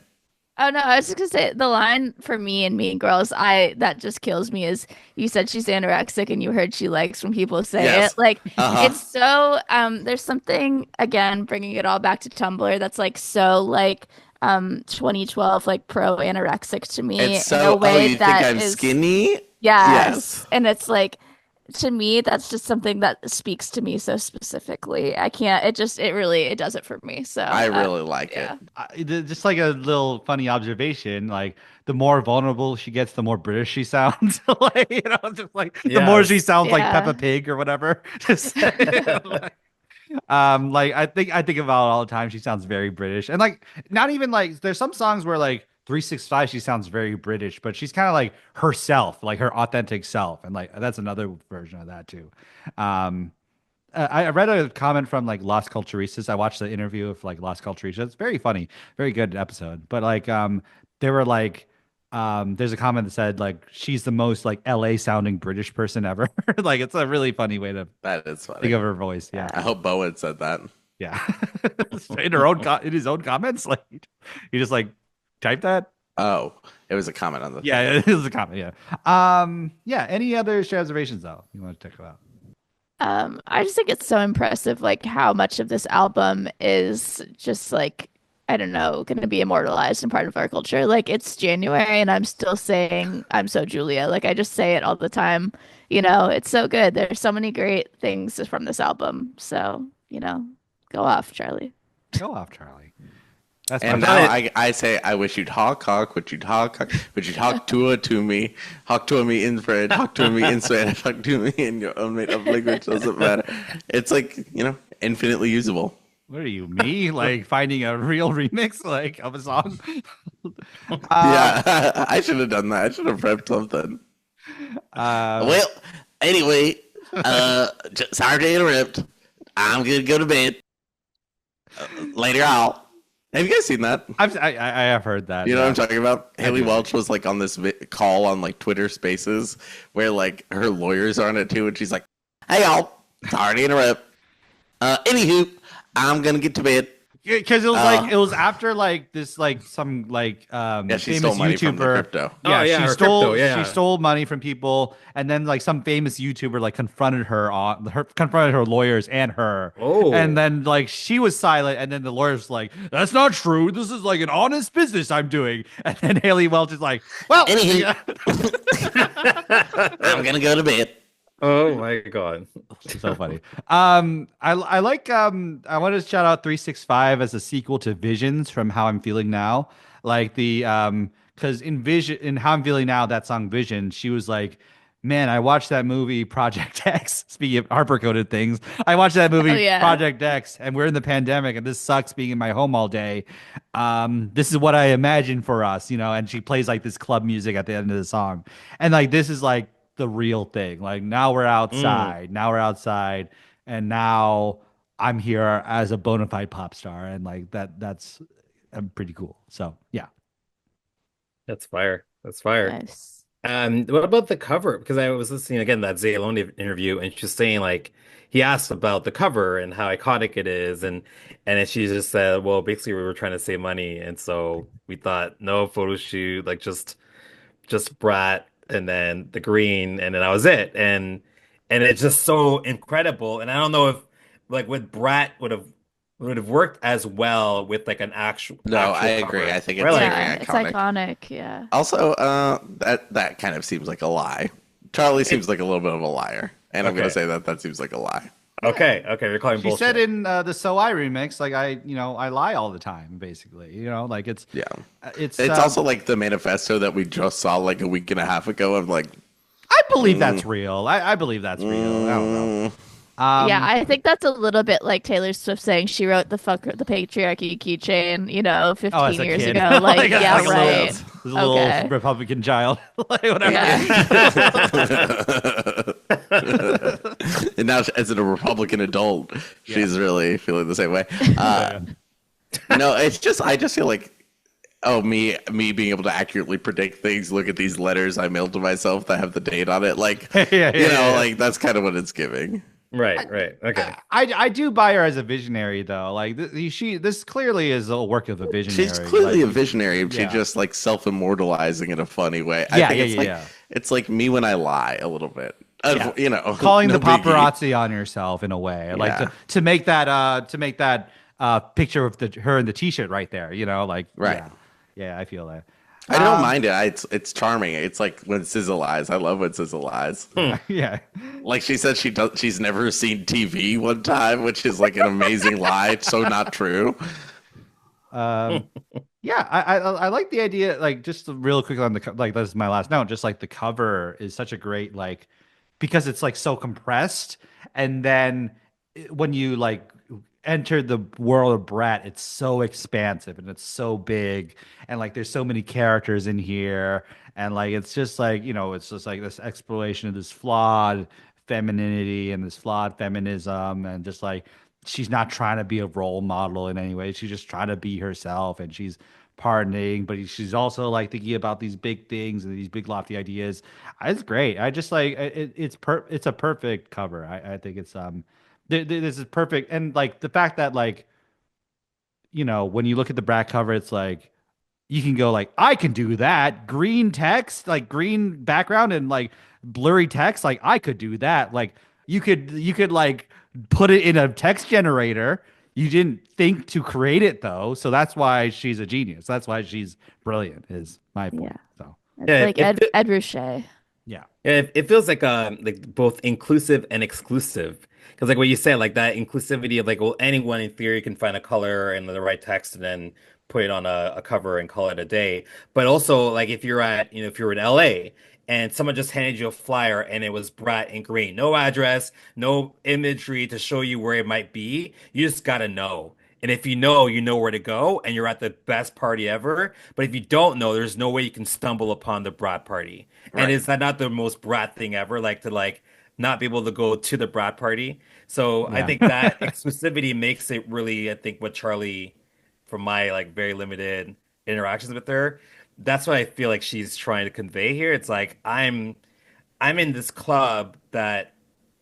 Oh no, I was just gonna say the line for me in Mean Girls, that just kills me is you said she's anorexic and you heard she likes when people say Yes. it. Like Uh-huh. it's so there's something again bringing it all back to Tumblr that's like so like 2012 like pro anorexic to me It's in a so, way you think that I'm is skinny? yes. And it's like to me that's just something that speaks to me so specifically. I can't it does it for me. So I really like yeah. it. Just like a little funny observation, like the more vulnerable she gets, the more British she sounds. Like, just like the more she Yes. sounds like Yeah. Peppa Pig or whatever. Just like I think about it all the time. She sounds very British, and like not even like there's some songs where like 365 she sounds very British, but she's kind of like herself, like her authentic self, and like that's another version of that too. Um, I read a comment from like Las Culturistas. I watched the interview of like Las Culturistas. It's very funny, very good episode. But like, they were like, there's a comment that said like she's the most like LA sounding British person ever. Like, it's a really funny way to That is think funny. of her voice. Yeah, I hope Bowen said that. yeah. In in his own comments, like you just like type that. Oh, it was a comment on the Yeah, it was a comment. Yeah. Yeah. Any other share observations though you want to talk about? I just think it's so impressive, like how much of this album is just like, I don't know, going to be immortalized and part of our culture. Like it's January and I'm still saying I'm so Julia. Like I just say it all the time. It's so good. There's so many great things from this album. So, go off, Charlie. Go off, Charlie. That's And fine. now I say, I wish you'd hawk, would you'd hawk, would you'd hawk to me, hawk to me in Fred, hawk to me in Spanish, hawk to me in your own made up language, doesn't matter. It's like, infinitely usable. What are you, me? Like finding a real remix like of a song? Yeah, I should have done that. I should have prepped something. Well, anyway, sorry to interrupt. I'm going to go to bed. Later on. Have you guys seen that? I have heard that. You know yeah. what I'm talking about? Haley Welch was like on this call on like Twitter Spaces where like her lawyers are on it too, and she's like, "Hey y'all, sorry to interrupt. Anywho, I'm gonna get to bed." Because it was after like this like some like she famous stole money YouTuber. from the crypto. Yeah, Oh, yeah, she her stole crypto, yeah. she stole money from people, and then like some famous YouTuber like confronted her lawyers and her. Oh. And then like she was silent, and then the lawyers like, "That's not true. This is like an honest business I'm doing." And then Haley Welch is like, "Well, Anywho. yeah." I'm gonna go to bed. Oh my God. So funny. I like I want to shout out 365 as a sequel to Visions from How I'm Feeling Now. Like the because in How I'm Feeling Now, that song Vision, she was like, man, I watched that movie Project X. Speaking of Harper coded things, I watched that movie Project X, and we're in the pandemic, and this sucks being in my home all day. This is what I imagined for us, and she plays like this club music at the end of the song. And like this is like the real thing. Like now we're outside. And now I'm here as a bona fide pop star, and like that's pretty cool. So yeah. That's fire. That's fire. Nice. What about the cover? Because I was listening again to that Azaelea interview, and she's saying like he asked about the cover and how iconic it is, and then she just said, well, basically we were trying to save money, and so we thought no photo shoot, like just Brat and then the green, and then that was it, and it's just so incredible. And I don't know if like with Brat would have worked as well with like an actual. No, actual I agree. cover. I think it's Right, like, very It's iconic. iconic. Yeah. Also, that kind of seems like a lie. Charlie seems like a little bit of a liar, and I'm Okay. gonna say that seems like a lie. Okay, you're calling She bullshit. said in the So I remix, like I lie all the time, basically. Like it's Yeah. it's Also like the manifesto that we just saw like a week and a half ago. I'm like, I believe that's real. I believe that's real. I don't know. Yeah, I think that's a little bit like Taylor Swift saying she wrote the patriarchy keychain, 15 as a years kid. ago. Like, Like, yeah, like a right. little Okay. Republican child, like whatever. Yeah. and now as a Republican adult, she's really feeling the same way. No, it's just I just feel like, oh, me being able to accurately predict things. Look at these letters I mailed to myself that have the date on it. Like, Yeah, like that's kind of what it's giving. Right, right. Okay. I do buy her as a visionary though. Like this clearly is a work of a She's visionary. clearly Like a visionary. She yeah. just like self-immortalizing in a funny way. I Yeah, think yeah, yeah, yeah. it's like me when I lie a little bit. Yeah. You know, Calling no the biggie. paparazzi on yourself in a way. Like Yeah. to make that picture of her in the t-shirt right there, you know, like Right. yeah. Yeah, I feel that. I don't mind it. It's charming. It's like when SZA lies. I love when SZA lies. Yeah, yeah. Like she said, she's never seen TV one time, which is like an amazing lie. It's so not true. Yeah, I like the idea. Like, just real quick on like this is my last note. Just like the cover is such a great like because it's like so compressed, and then when you like enter the world of Brat, it's so expansive and it's so big, and like there's so many characters in here, and like it's just like it's just like this exploration of this flawed femininity and this flawed feminism, and just like she's not trying to be a role model in any way. She's just trying to be herself, and she's pardoning, but she's also like thinking about these big things and these big lofty ideas. It's great. I just like it's a perfect cover. I think it's this is perfect, and like the fact that like when you look at the Brat cover, it's like you can go like I can do that green text, like green background and like blurry text, like I could do that. Like you could like put it in a text generator. You didn't think to create it though, so that's why she's a genius. That's why she's brilliant. Is my point. Yeah. So It's Yeah, like Ed Ruscha. yeah, yeah, it feels like both inclusive and exclusive. Because like what you said, like that inclusivity of like, well, anyone in theory can find a color and the right text and then put it on a cover and call it a day. But also like if you're if you're in LA and someone just handed you a flyer and it was Brat in green, no address, no imagery to show you where it might be, you just gotta know. And if you know where to go and you're at the best party ever. But if you don't know, there's no way you can stumble upon the Brat party. And Right. is that not the most Brat thing ever? Like to like not be able to go to the Brat party. So I yeah, think that exclusivity makes it really, I think what Charlie, from my like very limited interactions with her, that's what I feel like she's trying to convey here. It's like I'm in this club that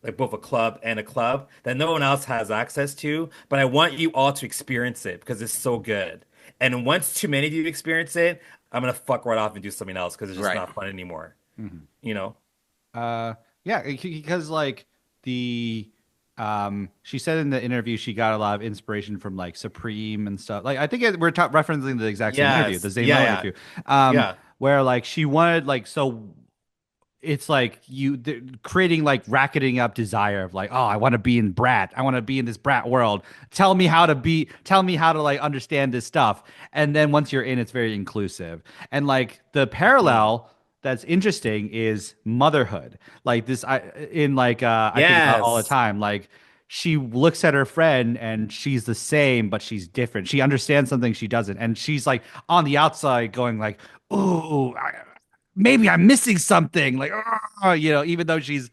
like both a club and a club that no one else has access to, but I want you all to experience it because it's so good. And once too many of you experience it, I'm gonna fuck right off and do something else because it's just Right. not fun anymore. Mhm. You know? Yeah, because like the she said in the interview she got a lot of inspiration from like Supreme and stuff. Like I think we're referencing the exact same interview, Yes. the Zayn Yeah, Lowe yeah. interview, Yeah. where like she wanted like so it's like creating like racketing up desire of like, oh, I want to be in Brat. I want to be in this Brat world. Tell me how to like understand this stuff. And then once you're in, it's very inclusive. And like the parallel that's interesting is motherhood. Like this, I think about all the Yes. time. Like she looks at her friend and she's the same, but she's different. She understands something she doesn't. And she's like on the outside going like, ooh, maybe I'm missing something. Like, oh, even though she's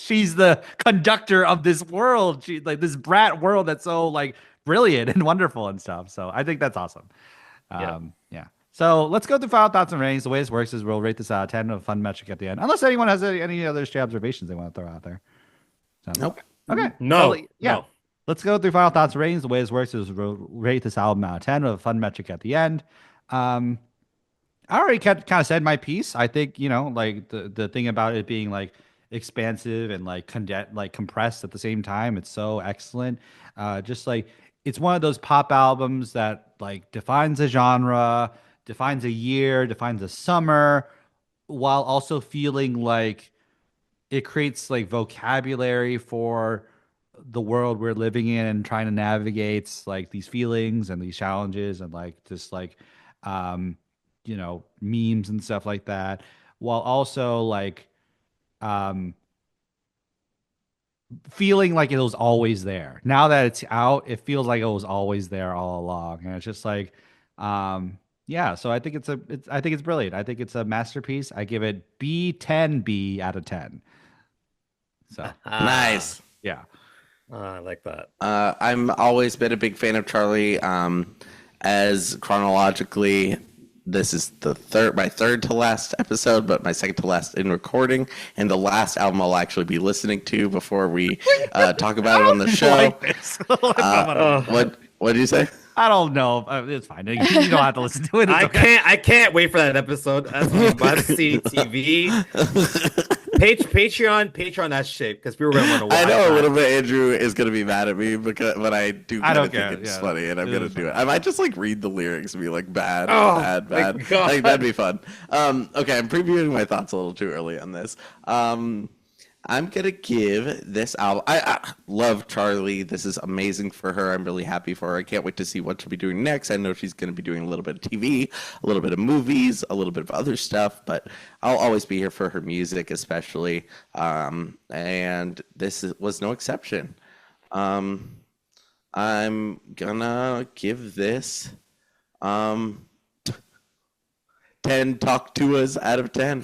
the conductor of this world, she like this Brat world that's so like brilliant and wonderful and stuff. So I think that's awesome. Yeah. Yeah. So let's go through final thoughts and ratings. The way this works is we'll rate this out of 10 with a fun metric at the end, unless anyone has any other stray observations they want to throw out there. So, Nope. okay. No. So, yeah. No. Let's go through final thoughts and ratings. The way this works is we'll rate this album out of 10 with a fun metric at the end. I already kind of said my piece. I think, like the thing about it being like expansive and like compressed at the same time, it's so excellent. Just like it's one of those pop albums that like defines a genre, defines a year, defines a summer, while also feeling like it creates like vocabulary for the world we're living in and trying to navigate like these feelings and these challenges and like just like um memes and stuff like that, while also like um feeling like it was always there. Now that it's out, it feels like it was always there all along. And it's just like yeah, so I think I think it's brilliant. I think it's a masterpiece. I give it B10B out of 10. So Nice. yeah. I like that. I'm always been a big fan of Charlie. As chronologically this is my third to last episode, but my second to last in recording, and the last album I'll actually be listening to before we talk about it on the show. Like this. What did you say? I don't know. It's fine. You don't have to listen to it. It's okay. I can't wait for that episode. That's my must-see TV. Patreon that shit, because people are gonna want to watch. I know a little bit. Andrew is gonna be mad at me but I do kind of think it's funny, and I'm gonna do it. I might just like read the lyrics and be like bad. Like, that'd be fun. Okay, I'm previewing my thoughts a little too early on this. I'm gonna give this album. I love Charli. This is amazing for her. I'm really happy for her. I can't wait to see what she'll be doing next. I know she's gonna be doing a little bit of TV, a little bit of movies, a little bit of other stuff. But I'll always be here for her music, especially. And this was no exception. I'm gonna give this 10 talk to us out of 10.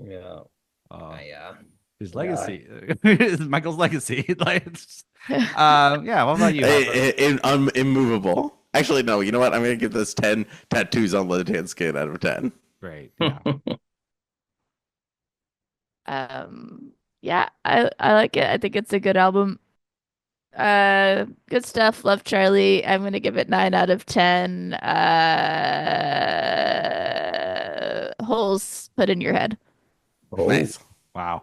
Yeah. Yeah. His legacy. Michael's legacy. Like, yeah. What about you? Immovable. Actually, no. You know what? I'm gonna give this 10 tattoos on left-hand skin out of 10. Great. Yeah. Yeah, I like it. I think it's a good album. Good stuff. Love Charli. I'm gonna give it 9 out of 10. Holes put in your head. Oh. Nice. Wow.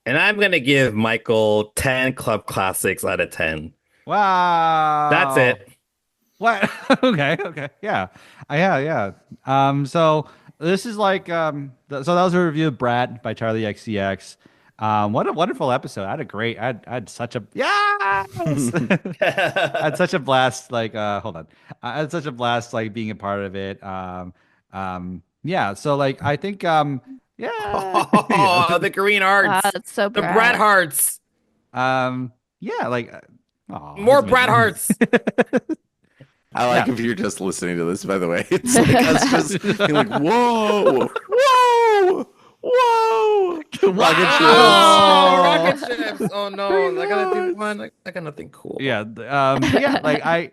And I'm gonna give Michael 10 club classics out of 10. Wow. That's it. What? Okay. Yeah. Yeah. So this is like so that was a review of Brat by Charli XCX. What a wonderful episode. I had such a I had such a blast, like hold on. I had such a blast like being a part of it. Yeah, so like I think yeah. Oh, the green hearts. That's so the Brat. Brat hearts. Yeah, like more Brat hearts. I like if you're just listening to this, by the way. It's like us just being like, whoa. Rocket ships. Oh no, I gotta do one. I got nothing cool. Yeah, yeah, like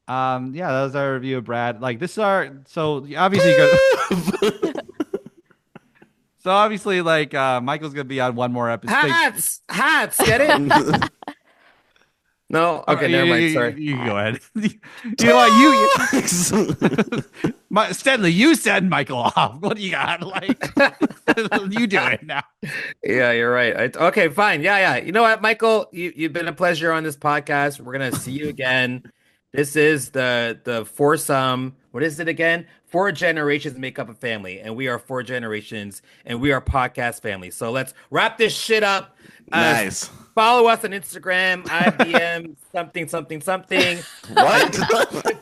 yeah, that was our review of Brad. Like this is our so obviously so obviously like Michael's gonna be on one more episode. Hats, get it? No, okay, never mind. Sorry, you can go ahead. You know what? Stenley, you send Michael off. What do you got? Like, you do it now. Yeah, you're right. Okay, fine. Yeah. You know what, Michael? You've been a pleasure on this podcast. We're gonna see you again. This is the foursome. What is it again? 4 generations make up a family, and we are 4 generations, and we are podcast family. So let's wrap this shit up. Nice. Follow us on Instagram, IBM something. What?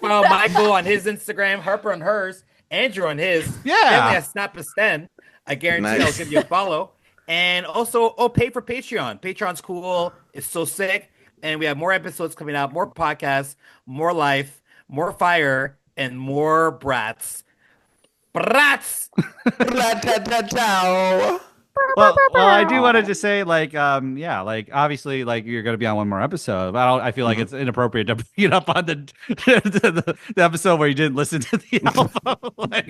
Follow Michael on his Instagram, Harper on hers, Andrew on his. Yeah. Stanley at Snap a Sten. I guarantee I'll give you a follow. And also, pay for Patreon. Patreon's cool. It's so sick. And we have more episodes coming out, more podcasts, more life, more fire, and more brats. Brats! Well, I do want to just say, like, yeah, like, obviously, like, you're going to be on one more episode. But I feel like it's inappropriate to bring it up on the episode where you didn't listen to the album. Like,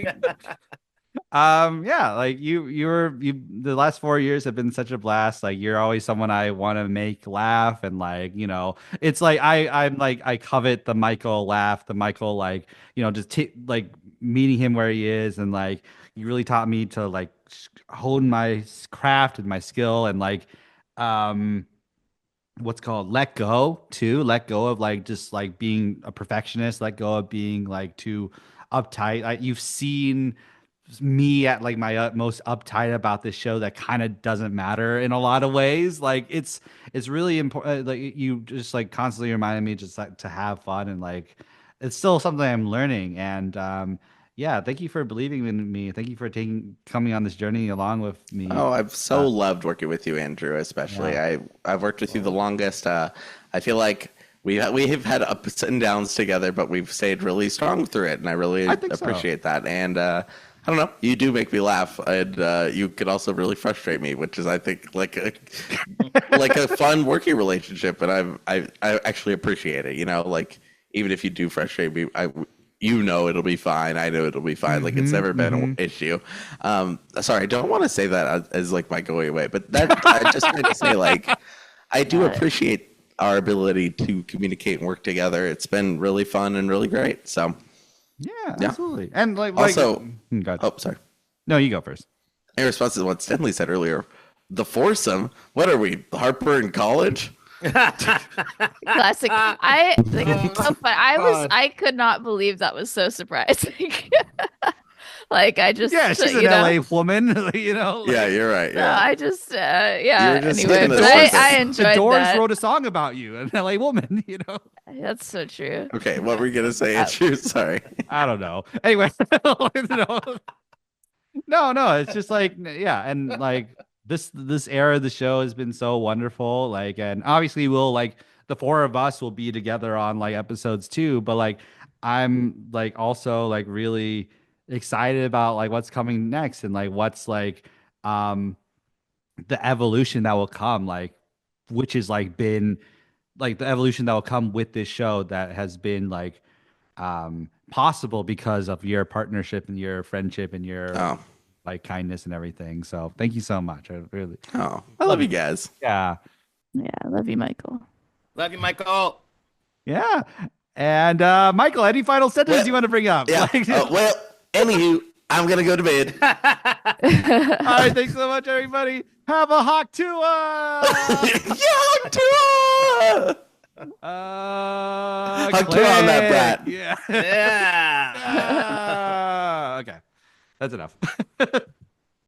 yeah, like the last 4 years have been such a blast. Like, you're always someone I want to make laugh, and like, you know, it's like I'm like I covet the Michael laugh, the Michael, like, you know, just like meeting him where he is, and like you really taught me to like hone my craft and my skill, and like what's called let go of like just like being a perfectionist, let go of being like too uptight. You've seen me at like my most uptight about this show that kind of doesn't matter in a lot of ways. Like it's really important. Like you just like constantly reminding me just like to have fun, and like it's still something I'm learning. And yeah, thank you for believing in me. Thank you for coming on this journey along with me. Oh, I've so loved working with you, Andrew, especially. Yeah. I've worked with you the longest. I feel like we have had ups and downs together, but we've stayed really strong through it, and I really appreciate that. And I don't know, you do make me laugh, and you could also really frustrate me, which is, I think, like a fun working relationship. And I actually appreciate it. You know, like even if you do frustrate me, you know it'll be fine. I know it'll be fine. Like it's never been an issue. Sorry, I don't want to say that as like my going away, but that I just wanted to say like I do appreciate our ability to communicate and work together. It's been really fun and really great. So yeah, absolutely. And like also, oh, sorry. No, you go first. In response to what Stenley said earlier, the foursome. What are we, Harper in college? Classic. I think it's so fun. I could not believe that was so surprising. Like I just she's an LA woman, you know. Like, yeah, you're right. Yeah, no, I just anyway, but I enjoyed the Doors that. wrote a song about you, an LA woman, you know. That's so true. Okay, what were you gonna say, Andrew? Sorry. I don't know. Anyway, no, it's just like and like this era of the show has been so wonderful. Like, and obviously we'll like the four of us will be together on like episodes too, but like I'm like also like really excited about like what's coming next and like what's like the evolution that will come, like which is like been like the evolution that will come with this show that has been like possible because of your partnership and your friendship and your like kindness and everything. So thank you so much. I really I love you guys. Yeah, I love you, Michael. Love you, Michael. Yeah. And Michael, any final sentences you want to bring up? Yeah. Well, anywho, I'm gonna go to bed. All right, thanks so much, everybody. Have a hawk tour. Hawk tour. Hawk tour on that brat. Yeah. Yeah. Okay, that's enough.